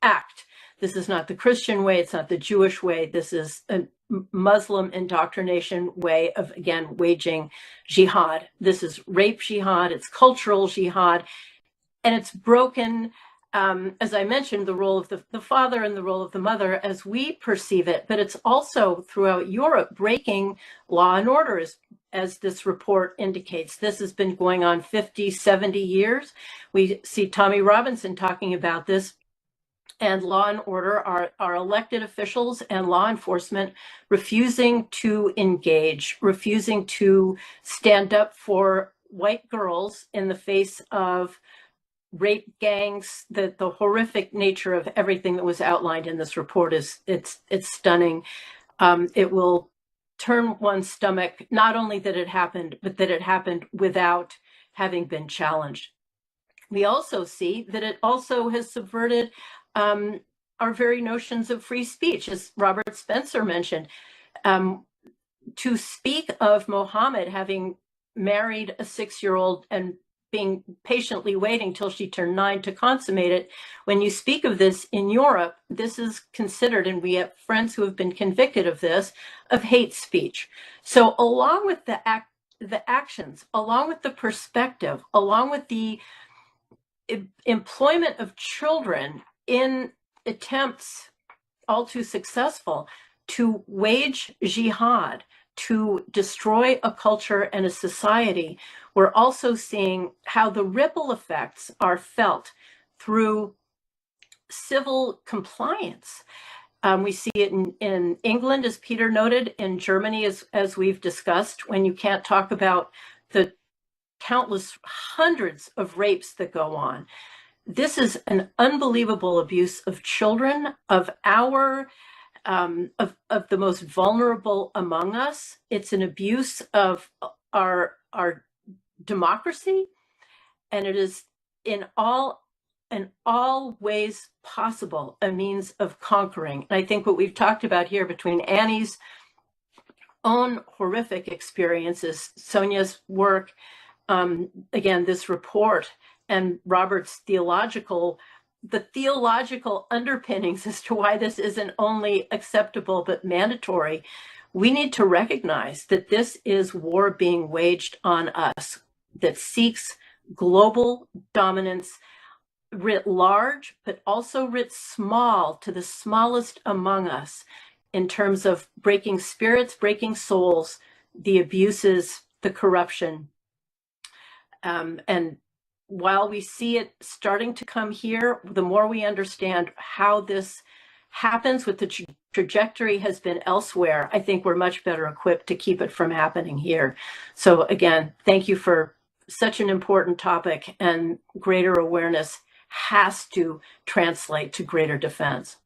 act. This is not the Christian way. It's not the Jewish way. This is a Muslim indoctrination way of, again, waging jihad. This is rape jihad. It's cultural jihad. And it's broken, as I mentioned, the role of the father and the role of the mother as we perceive it. But it's also throughout Europe breaking law and order, as this report indicates. This has been going on 50, 70 years. We see Tommy Robinson talking about this. And law and order are elected officials and law enforcement refusing to engage, refusing to stand up for white girls in the face of rape gangs. The horrific nature of everything that was outlined in this report is it's stunning. It will turn one's stomach, not only that it happened, but that it happened without having been challenged. We also see that it also has subverted our very notions of free speech, as Robert Spencer mentioned. To speak of Mohammed having married a 6-year-old and being patiently waiting till she turned 9 to consummate it, when you speak of this in Europe, this is considered, and we have friends who have been convicted of this, of hate speech. So along with the actions, along with the perspective, along with the employment of children in attempts, all too successful, to wage jihad, to destroy a culture and a society, we're also seeing how the ripple effects are felt through civil compliance. We see it in England, as Peter noted, in Germany, as we've discussed, when you can't talk about the countless hundreds of rapes that go on. This is an unbelievable abuse of children, of our, of the most vulnerable among us. It's an abuse of our democracy, and it is in all ways possible a means of conquering. And I think what we've talked about here between Annie's own horrific experiences, Sonja's work, again, this report, and Robert's theological underpinnings as to why this isn't only acceptable but mandatory. We need to recognize that this is war being waged on us that seeks global dominance, writ large, but also writ small to the smallest among us in terms of breaking spirits, breaking souls, the abuses, the corruption. And while we see it starting to come here, the more we understand how this happens, with the trajectory has been elsewhere, I think we're much better equipped to keep it from happening here. So again, thank you for such an important topic, and greater awareness has to translate to greater defense.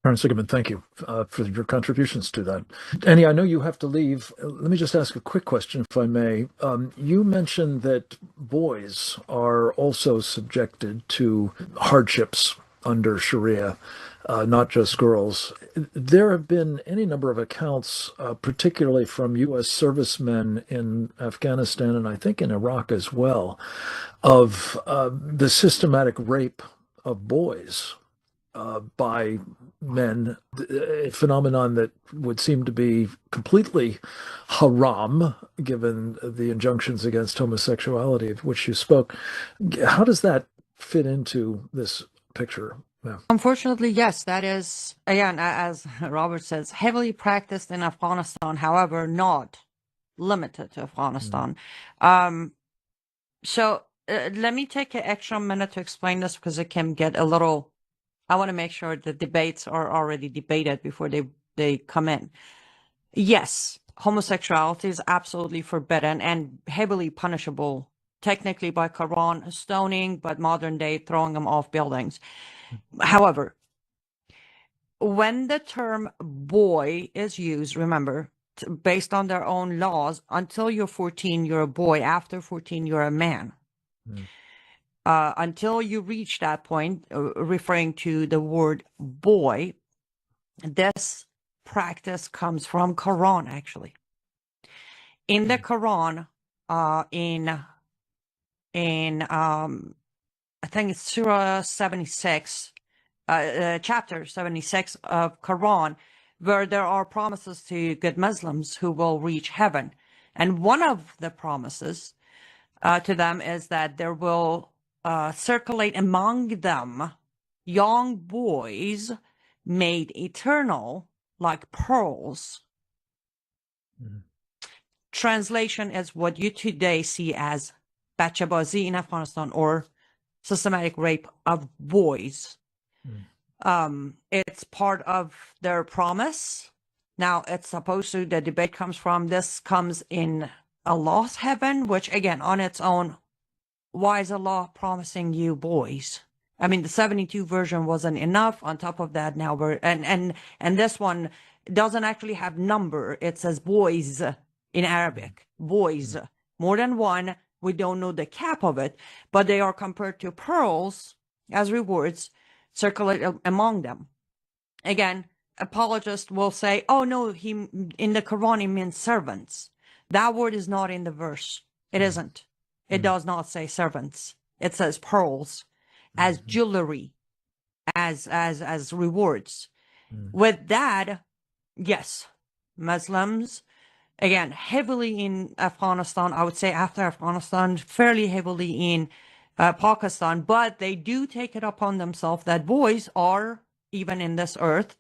Karen Siegemund, thank you for your contributions to that. Annie, I know you have to leave. Let me just ask a quick question, if I may. You mentioned that boys are also subjected to hardships under Sharia, not just girls. There have been any number of accounts, particularly from U.S. servicemen in Afghanistan and I think in Iraq as well, of the systematic rape of boys by men, a phenomenon that would seem to be completely haram, given the injunctions against homosexuality of which you spoke. How does that fit into this picture? Yeah. Unfortunately, yes, that is, again, as Robert says, heavily practiced in Afghanistan, however, not limited to Afghanistan. So let me take an extra minute to explain this, because it can get a little, I want to make sure the debates are already debated before they come in. Yes, homosexuality is absolutely forbidden and heavily punishable, technically by Quran, stoning, but modern day throwing them off buildings. However, when the term boy is used, remember, based on their own laws, until you're 14, you're a boy. After 14, you're a man. Until you reach that point, referring to the word boy, this practice comes from Quran, actually. In the Quran, in I think it's Surah 76, chapter 76 of Quran, where there are promises to good Muslims who will reach heaven. And one of the promises to them is that there will circulate among them young boys made eternal like pearls. Translation is what you today see as bachabazi in Afghanistan, or systematic rape of boys. It's part of their promise. Now, it's supposed to, the debate comes from, this comes in Allah's heaven, which again, on its own, why is Allah promising you boys? I mean, the 72 version wasn't enough. On top of that, now we're, and this one doesn't actually have number. It says boys in Arabic, boys, more than one. We don't know the cap of it, but they are compared to pearls as rewards circulate among them. Again, apologists will say, oh no, in the Quran, it means servants. That word is not in the verse. It isn't. It does not say servants. It says pearls as jewelry, as rewards. With that, yes, Muslims, again, heavily in Afghanistan, I would say after Afghanistan, fairly heavily in Pakistan, but they do take it upon themselves that boys are, even in this earth,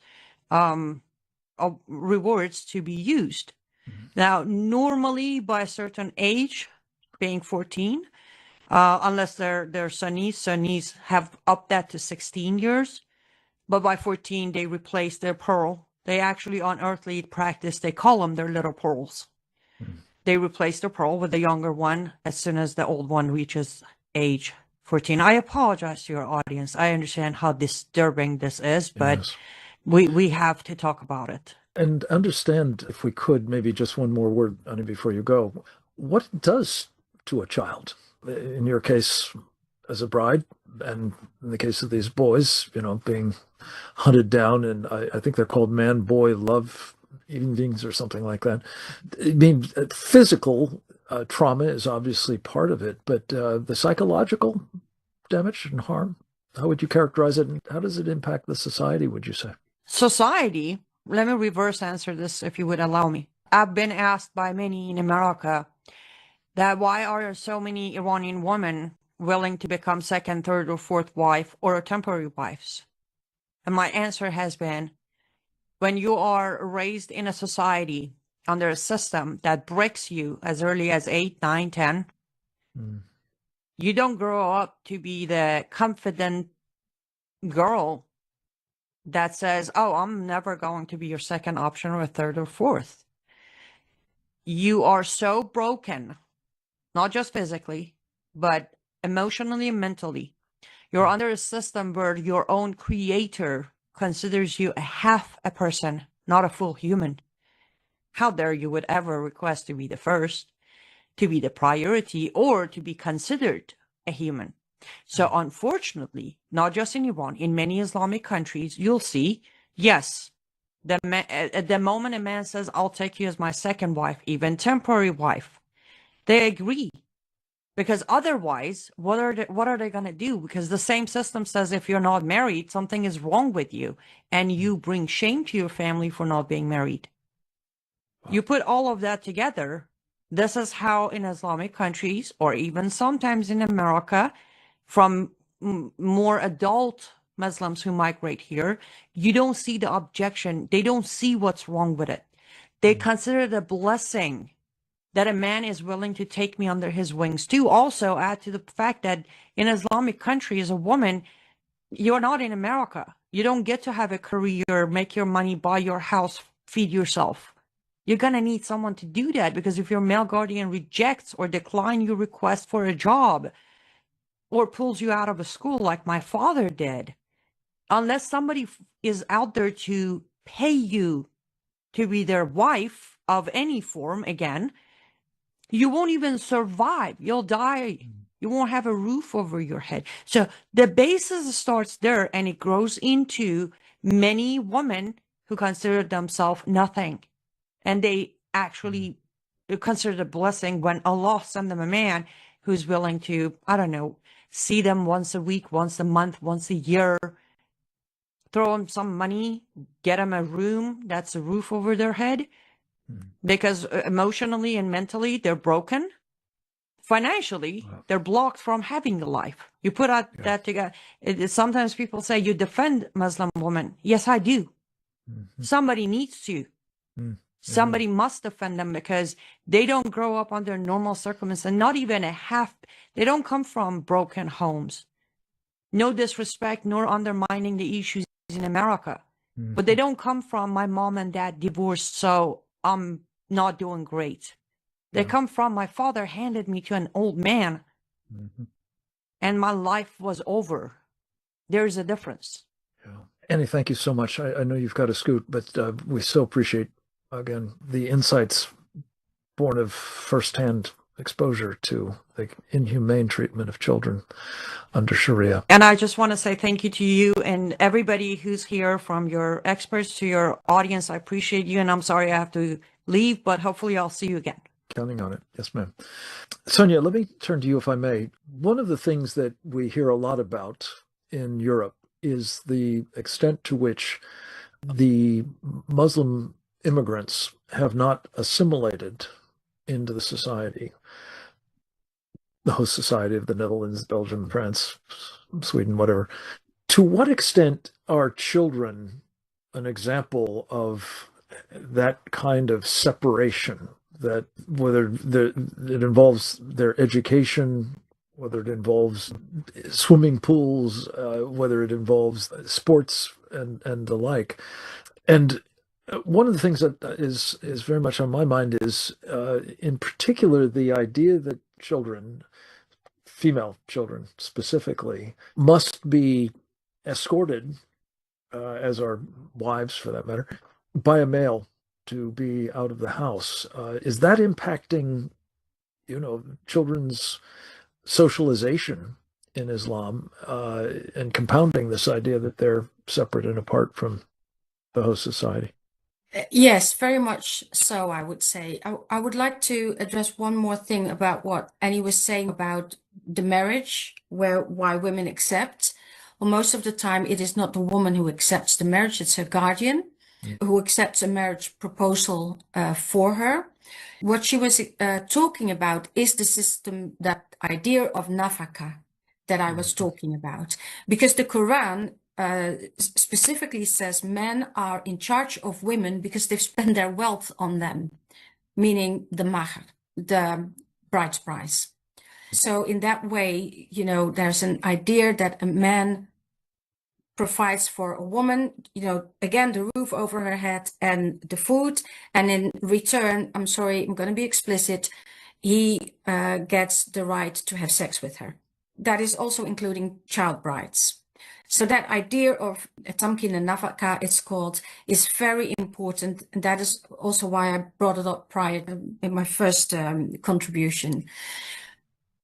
rewards to be used. Now, normally by a certain age, being 14, unless they're Sunnis have upped that to 16 years, but by 14, they replace their pearl. They actually, on earthly practice, they call them their little pearls. They replace the pearl with the younger one as soon as the old one reaches age 14. I apologize to your audience. I understand how disturbing this is, but Yes. we have to talk about it. And understand, if we could, maybe just one more word on it before you go, what it does to a child. In your case, as a bride, and in the case of these boys, being hunted down, and I think they're called man-boy love evenings or something like that. I mean, physical trauma is obviously part of it, but the psychological damage and harm, how would you characterize it? And how does it impact the society, would you say? Society, let me reverse answer this if you would allow me. I've been asked by many in America that why are there so many Iranian women willing to become second, third, or fourth wife or temporary wives? And my answer has been, when you are raised in a society under a system that breaks you as early as 8, 9, 10, you don't grow up to be the confident girl that says, oh, I'm never going to be your second option or a third or fourth. You are so broken, not just physically, but emotionally and mentally. You're under a system where your own creator considers you a half a person, not a full human. How dare you would ever request to be the first, to be the priority, or to be considered a human? So unfortunately, not just in Iran, in many Islamic countries, you'll see, yes, at the moment a man says, I'll take you as my second wife, even temporary wife, they agree. Because otherwise, what are they going to do? Because the same system says if you're not married, something is wrong with you, and you bring shame to your family for not being married. You put all of that together. This is how in Islamic countries, or even sometimes in America, from more adult Muslims who migrate here, you don't see the objection. They don't see what's wrong with it. They consider it a blessing that a man is willing to take me under his wings. To also add to the fact that in Islamic countries, a woman, you're not in America. You don't get to have a career, make your money, buy your house, feed yourself. You're going to need someone to do that, because if your male guardian rejects or declines your request for a job or pulls you out of a school like my father did, unless somebody is out there to pay you to be their wife of any form, again, you won't even survive. You'll die. You won't have a roof over your head. So the basis starts there, and it grows into many women who consider themselves nothing. And they actually consider it a blessing when Allah sends them a man who's willing to, I don't know, see them once a week, once a month, once a year, throw them some money, get them a room that's a roof over their head. Because emotionally and mentally, they're broken. Financially, they're blocked from having a life. You put out that together. Sometimes people say, you defend Muslim women. Yes, I do. Somebody needs to. Somebody must defend them, because they don't grow up under normal circumstances, and not even a half. They don't come from broken homes. No disrespect, nor undermining the issues in America. But they don't come from my mom and dad divorced, so I'm not doing great. They come from my father handed me to an old man, and my life was over. There's a difference. Annie, thank you so much. I know you've got to scoot, but we so appreciate, again, the insights born of firsthand exposure to the inhumane treatment of children under Sharia. And I just want to say thank you to you and everybody who's here, from your experts to your audience. I appreciate you, and I'm sorry I have to leave, but hopefully I'll see you again. Counting on it. Yes, ma'am. Sonja, let me turn to you, if I may. One of the things that we hear a lot about in Europe is the extent to which the Muslim immigrants have not assimilated into the society, the host society of the Netherlands, Belgium, France, Sweden, whatever. To what extent are children an example of that kind of separation, that whether it involves their education, whether it involves swimming pools, whether it involves sports and the like? And one of the things that is very much on my mind is, in particular, the idea that children, female children specifically, must be escorted, as are wives for that matter, by a male to be out of the house. Is that impacting, children's socialization in Islam, and compounding this idea that they're separate and apart from the host society? Yes, very much so, I would say. I would like to address one more thing about what Annie was saying about the marriage, why women accept. Well, most of the time, it is not the woman who accepts the marriage, it's her guardian who accepts a marriage proposal for her. What she was talking about is the system, that idea of nafaka, that I was talking about, because the Quran specifically says men are in charge of women because they've spent their wealth on them, meaning the mahr, the bride's price. So in that way, you know, there's an idea that a man provides for a woman, you know, again, the roof over her head and the food. And in return, I'm sorry, I'm going to be explicit, he gets the right to have sex with her. That is also including child brides. So that idea of tamkin and nafaka, it's called, is very important. And that is also why I brought it up prior in my first contribution.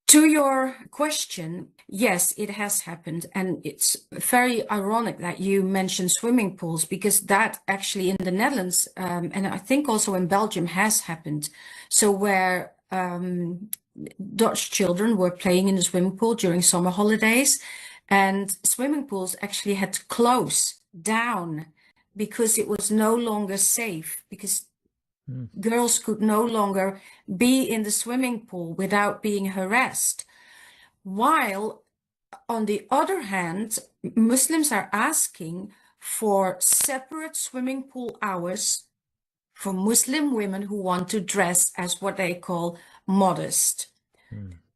To your question, yes, it has happened. And it's very ironic that you mentioned swimming pools, because that actually in the Netherlands, and I think also in Belgium, has happened. So where Dutch children were playing in the swimming pool during summer holidays, and swimming pools actually had to close down because it was no longer safe, because girls could no longer be in the swimming pool without being harassed. While, on the other hand, Muslims are asking for separate swimming pool hours for Muslim women who want to dress as what they call modest.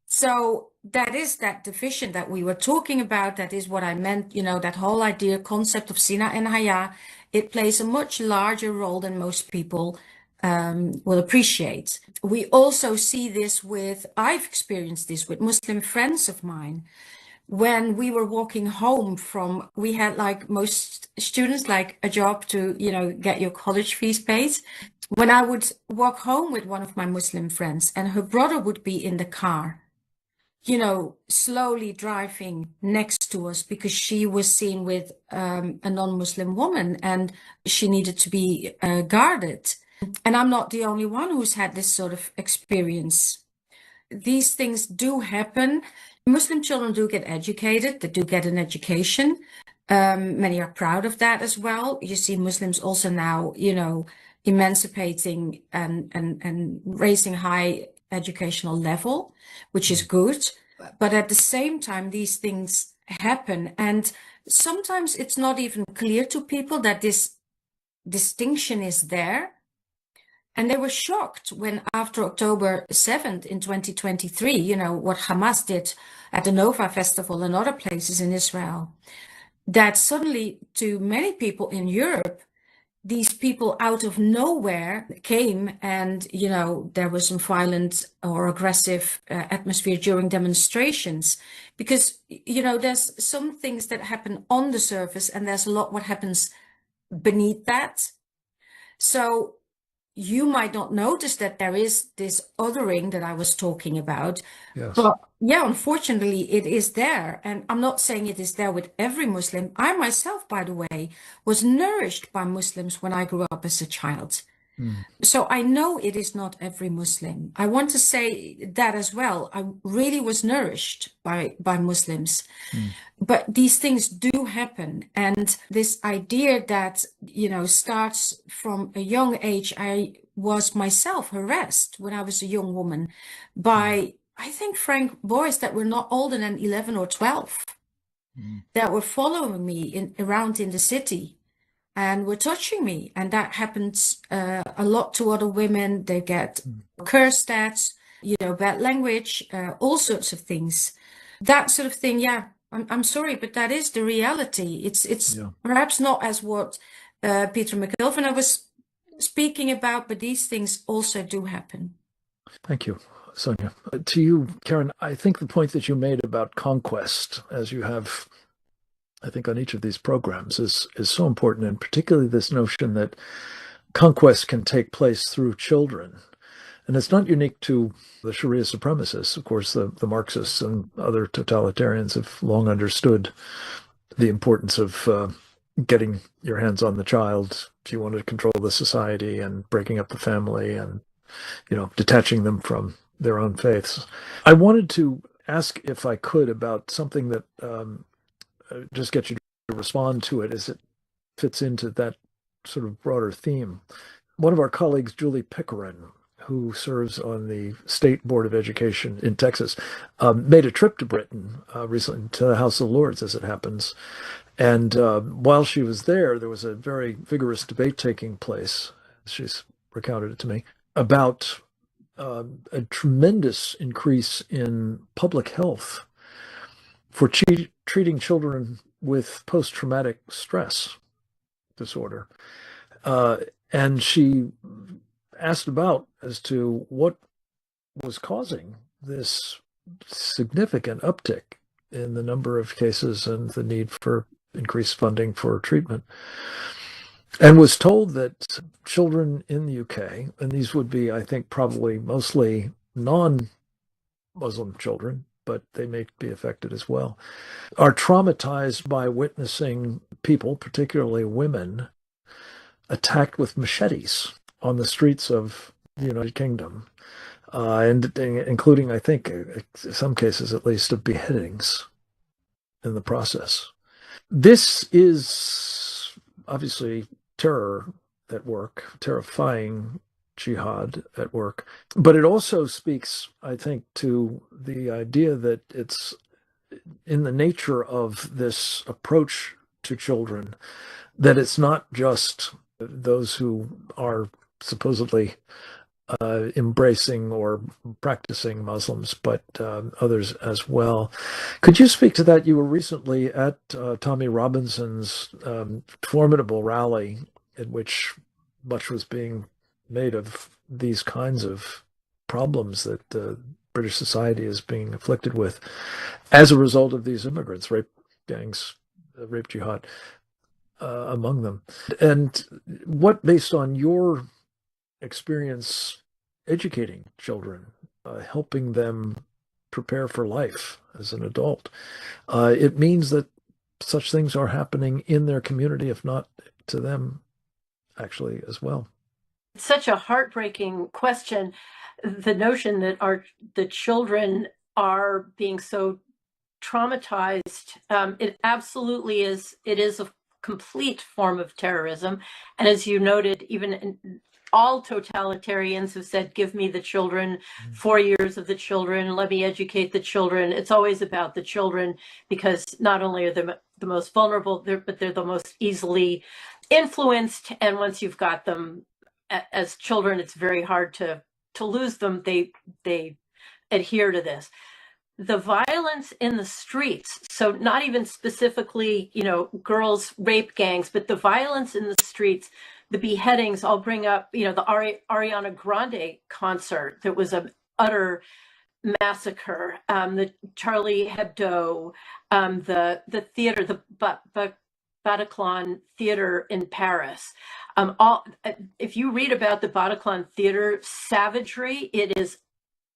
So that is that division that we were talking about. That is what I meant, you know, that whole idea, concept of Sina and Haya. It plays a much larger role than most people will appreciate. We also see this with, I've experienced this with Muslim friends of mine. When we were walking home from, we had, like most students, like a job to, you know, get your college fees paid. When I would walk home with one of my Muslim friends and her brother would be in the car, you know, slowly driving next to us because she was seen with a non-Muslim woman and she needed to be guarded. And I'm not the only one who's had this sort of experience. These things do happen. Muslim children do get educated, they do get an education. Many are proud of that as well. You see Muslims also now, you know, emancipating and raising high educational level, which is good. But at the same time, these things happen. And sometimes it's not even clear to people that this distinction is there. And they were shocked when after October 7th in 2023, you know, what Hamas did at the Nova Festival and other places in Israel, that suddenly to many people in Europe, these people out of nowhere came and, you know, there was some violent or aggressive atmosphere during demonstrations because, you know, there's some things that happen on the surface and there's a lot what happens beneath that. So you might not notice that there is this othering that I was talking about. Yes. But yeah, unfortunately, it is there. And I'm not saying it is there with every Muslim. I myself, by the way, was nourished by Muslims when I grew up as a child. So I know it is not every Muslim. I want to say that as well. I really was nourished by Muslims. But these things do happen. And this idea that, you know, starts from a young age. I was myself harassed when I was a young woman by, I think, Frank, boys that were not older than 11 or 12 that were following me around in the city and were touching me. And that happens a lot to other women. They get cursed at, you know, bad language, all sorts of things. That sort of thing, yeah. I'm sorry, but that is the reality. It's perhaps not as what Peter McIlvenna was speaking about, but these things also do happen. Thank you, Sonja. To you, Karen, I think the point that you made about conquest, as you have, I think, on each of these programs, is so important, and particularly this notion that conquest can take place through children. And it's not unique to the Sharia supremacists. Of course, the Marxists and other totalitarians have long understood the importance of getting your hands on the child if you want to control the society, and breaking up the family, and, you know, detaching them from their own faiths. I wanted to ask, if I could, about something that just get you to respond to it as it fits into that sort of broader theme. One of our colleagues, Julie Pickering, who serves on the State Board of Education in Texas, made a trip to Britain recently, to the House of Lords, as it happens. And while she was there was a very vigorous debate taking place. She's recounted it to me about a tremendous increase in public health for treating children with post-traumatic stress disorder. And she asked about as to what was causing this significant uptick in the number of cases and the need for increased funding for treatment, and was told that children in the UK, and these would be, I think, probably mostly non-Muslim children, but they may be affected as well, are traumatized by witnessing people, particularly women, attacked with machetes on the streets of the United Kingdom, and including, I think, in some cases at least, of beheadings in the process. This is obviously terror at work, terrifying jihad at work, but it also speaks, I think, to the idea that it's in the nature of this approach to children, that it's not just those who are supposedly embracing or practicing Muslims, but others as well. Could you speak to that? You were recently at Tommy Robinson's formidable rally, in which much was being made of these kinds of problems that British society is being afflicted with as a result of these immigrants, rape gangs, rape jihad among them. And what, based on your experience educating children, helping them prepare for life as an adult, it means that such things are happening in their community, if not to them actually as well. It's such a heartbreaking question, the notion that the children are being so traumatized. It absolutely is. It is a complete form of terrorism. And as you noted, even all totalitarians have said, give me the children, 4 years of the children, let me educate the children. It's always about the children, because not only are they the most vulnerable, but they're the most easily influenced. And once you've got them as children, it's very hard to lose them. They adhere to this. The violence in the streets, so not even specifically, girls' rape gangs, but the violence in the streets, the beheadings. I'll bring up, the Ariana Grande concert that was an utter massacre, the Charlie Hebdo, the theater, the Bataclan Theater in Paris. If you read about the Bataclan Theater savagery, it is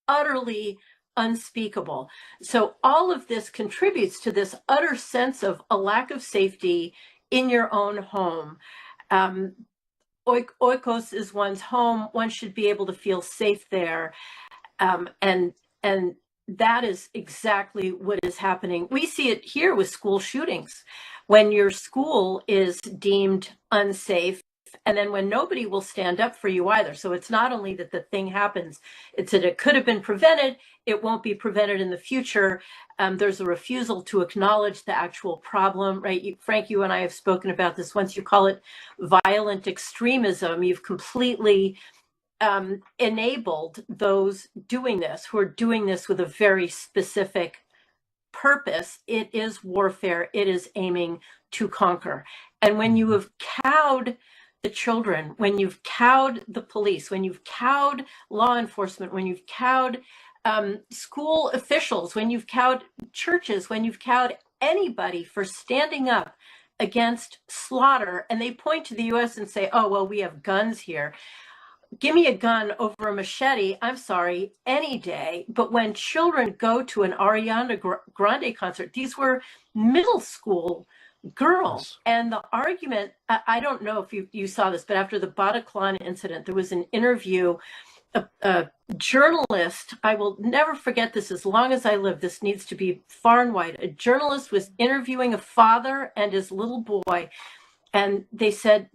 utterly unspeakable. So all of this contributes to this utter sense of a lack of safety in your own home. Oikos is one's home. One should be able to feel safe there. And that is exactly what is happening. We see it here with school shootings. When your school is deemed unsafe, and then when nobody will stand up for you either. So it's not only that the thing happens, it's that it could have been prevented. It won't be prevented in the future. There's a refusal to acknowledge the actual problem, right? Frank, you and I have spoken about this. Once you call it violent extremism, you've completely enabled those doing this, who are doing this with a very specific purpose. It is warfare. It is aiming to conquer. And when you have cowed the children, when you've cowed the police, when you've cowed law enforcement, when you've cowed school officials, when you've cowed churches, when you've cowed anybody for standing up against slaughter, and they point to the US and say, oh, well, we have guns here. Give me a gun over a machete, I'm sorry, any day. But when children go to an Ariana Grande concert, these were middle school girls. And the argument, I don't know if you saw this, but after the Bataclan incident, there was an interview. A journalist, I will never forget this as long as I live. This needs to be far and wide. A journalist was interviewing a father and his little boy. And they said,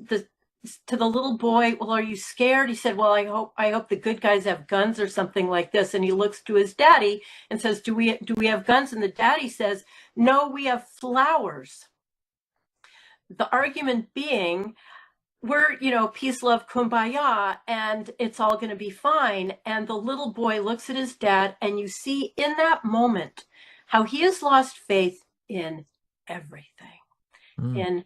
to the little boy, well, are you scared? He said, well, I hope the good guys have guns or something like this. And he looks to his daddy and says, do we have guns? And the daddy says, no, we have flowers. The argument being, we're, peace, love, kumbaya, and it's all going to be fine. And the little boy looks at his dad, and you see in that moment how he has lost faith in everything. In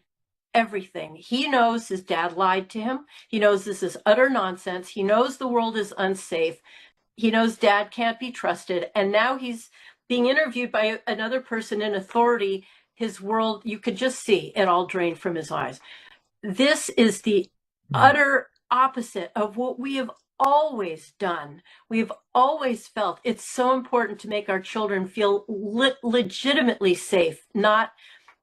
everything. He knows his dad lied to him. He knows this is utter nonsense. He knows the world is unsafe. He knows dad can't be trusted. And now he's being interviewed by another person in authority. His world, you could just see it all drained from his eyes. This is the utter opposite of what we have always done. We've always felt it's so important to make our children feel legitimately safe, not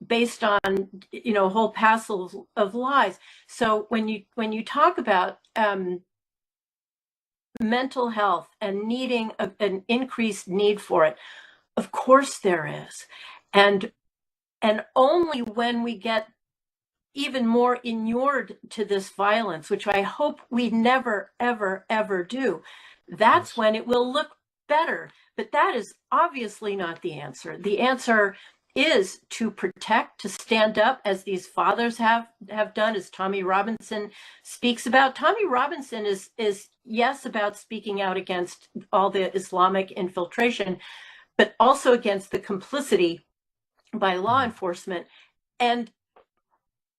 based on whole passels of lies. So when you talk about mental health and needing an increased need for it, of course there is, and only when we get even more inured to this violence, which I hope we never ever ever do, that's when it will look better. But that is obviously not the answer. The answer is to protect, to stand up, as these fathers have done, as Tommy Robinson speaks about. Tommy Robinson is yes, about speaking out against all the Islamic infiltration, but also against the complicity by law enforcement, and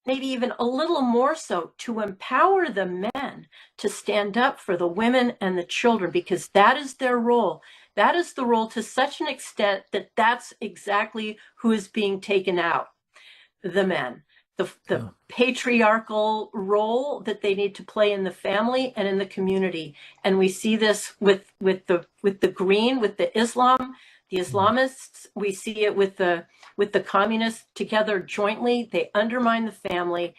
maybe even a little more so to empower the men to stand up for the women and the children, because that is their role. That is the role, to such an extent that that's exactly who is being taken out, the men. The patriarchal role that they need to play in the family and in the community. And we see this with the green, with the Islam, the Islamists. We see it with the communists together jointly. They undermine the family.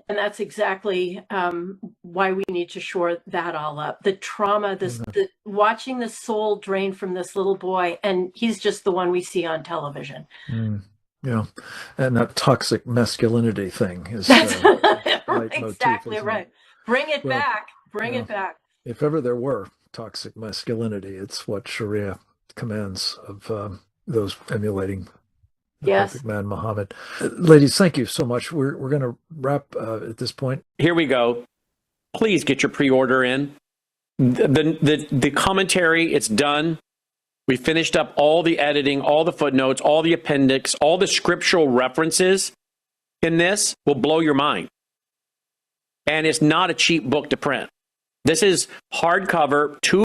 And that's exactly why we need to shore that all up. The trauma, watching the soul drain from this little boy, and he's just the one we see on television. Yeah, and that toxic masculinity thing is exactly right. Bring it back. Bring it back. If ever there were toxic masculinity, it's what Sharia commands of those emulating the perfect man, Muhammad. Ladies, thank you so much. We're going to wrap at this point. Here we go. Please get your pre-order in. The commentary, it's done. We finished up all the editing, all the footnotes, all the appendix, all the scriptural references in this will blow your mind. And it's not a cheap book to print. This is hardcover, 2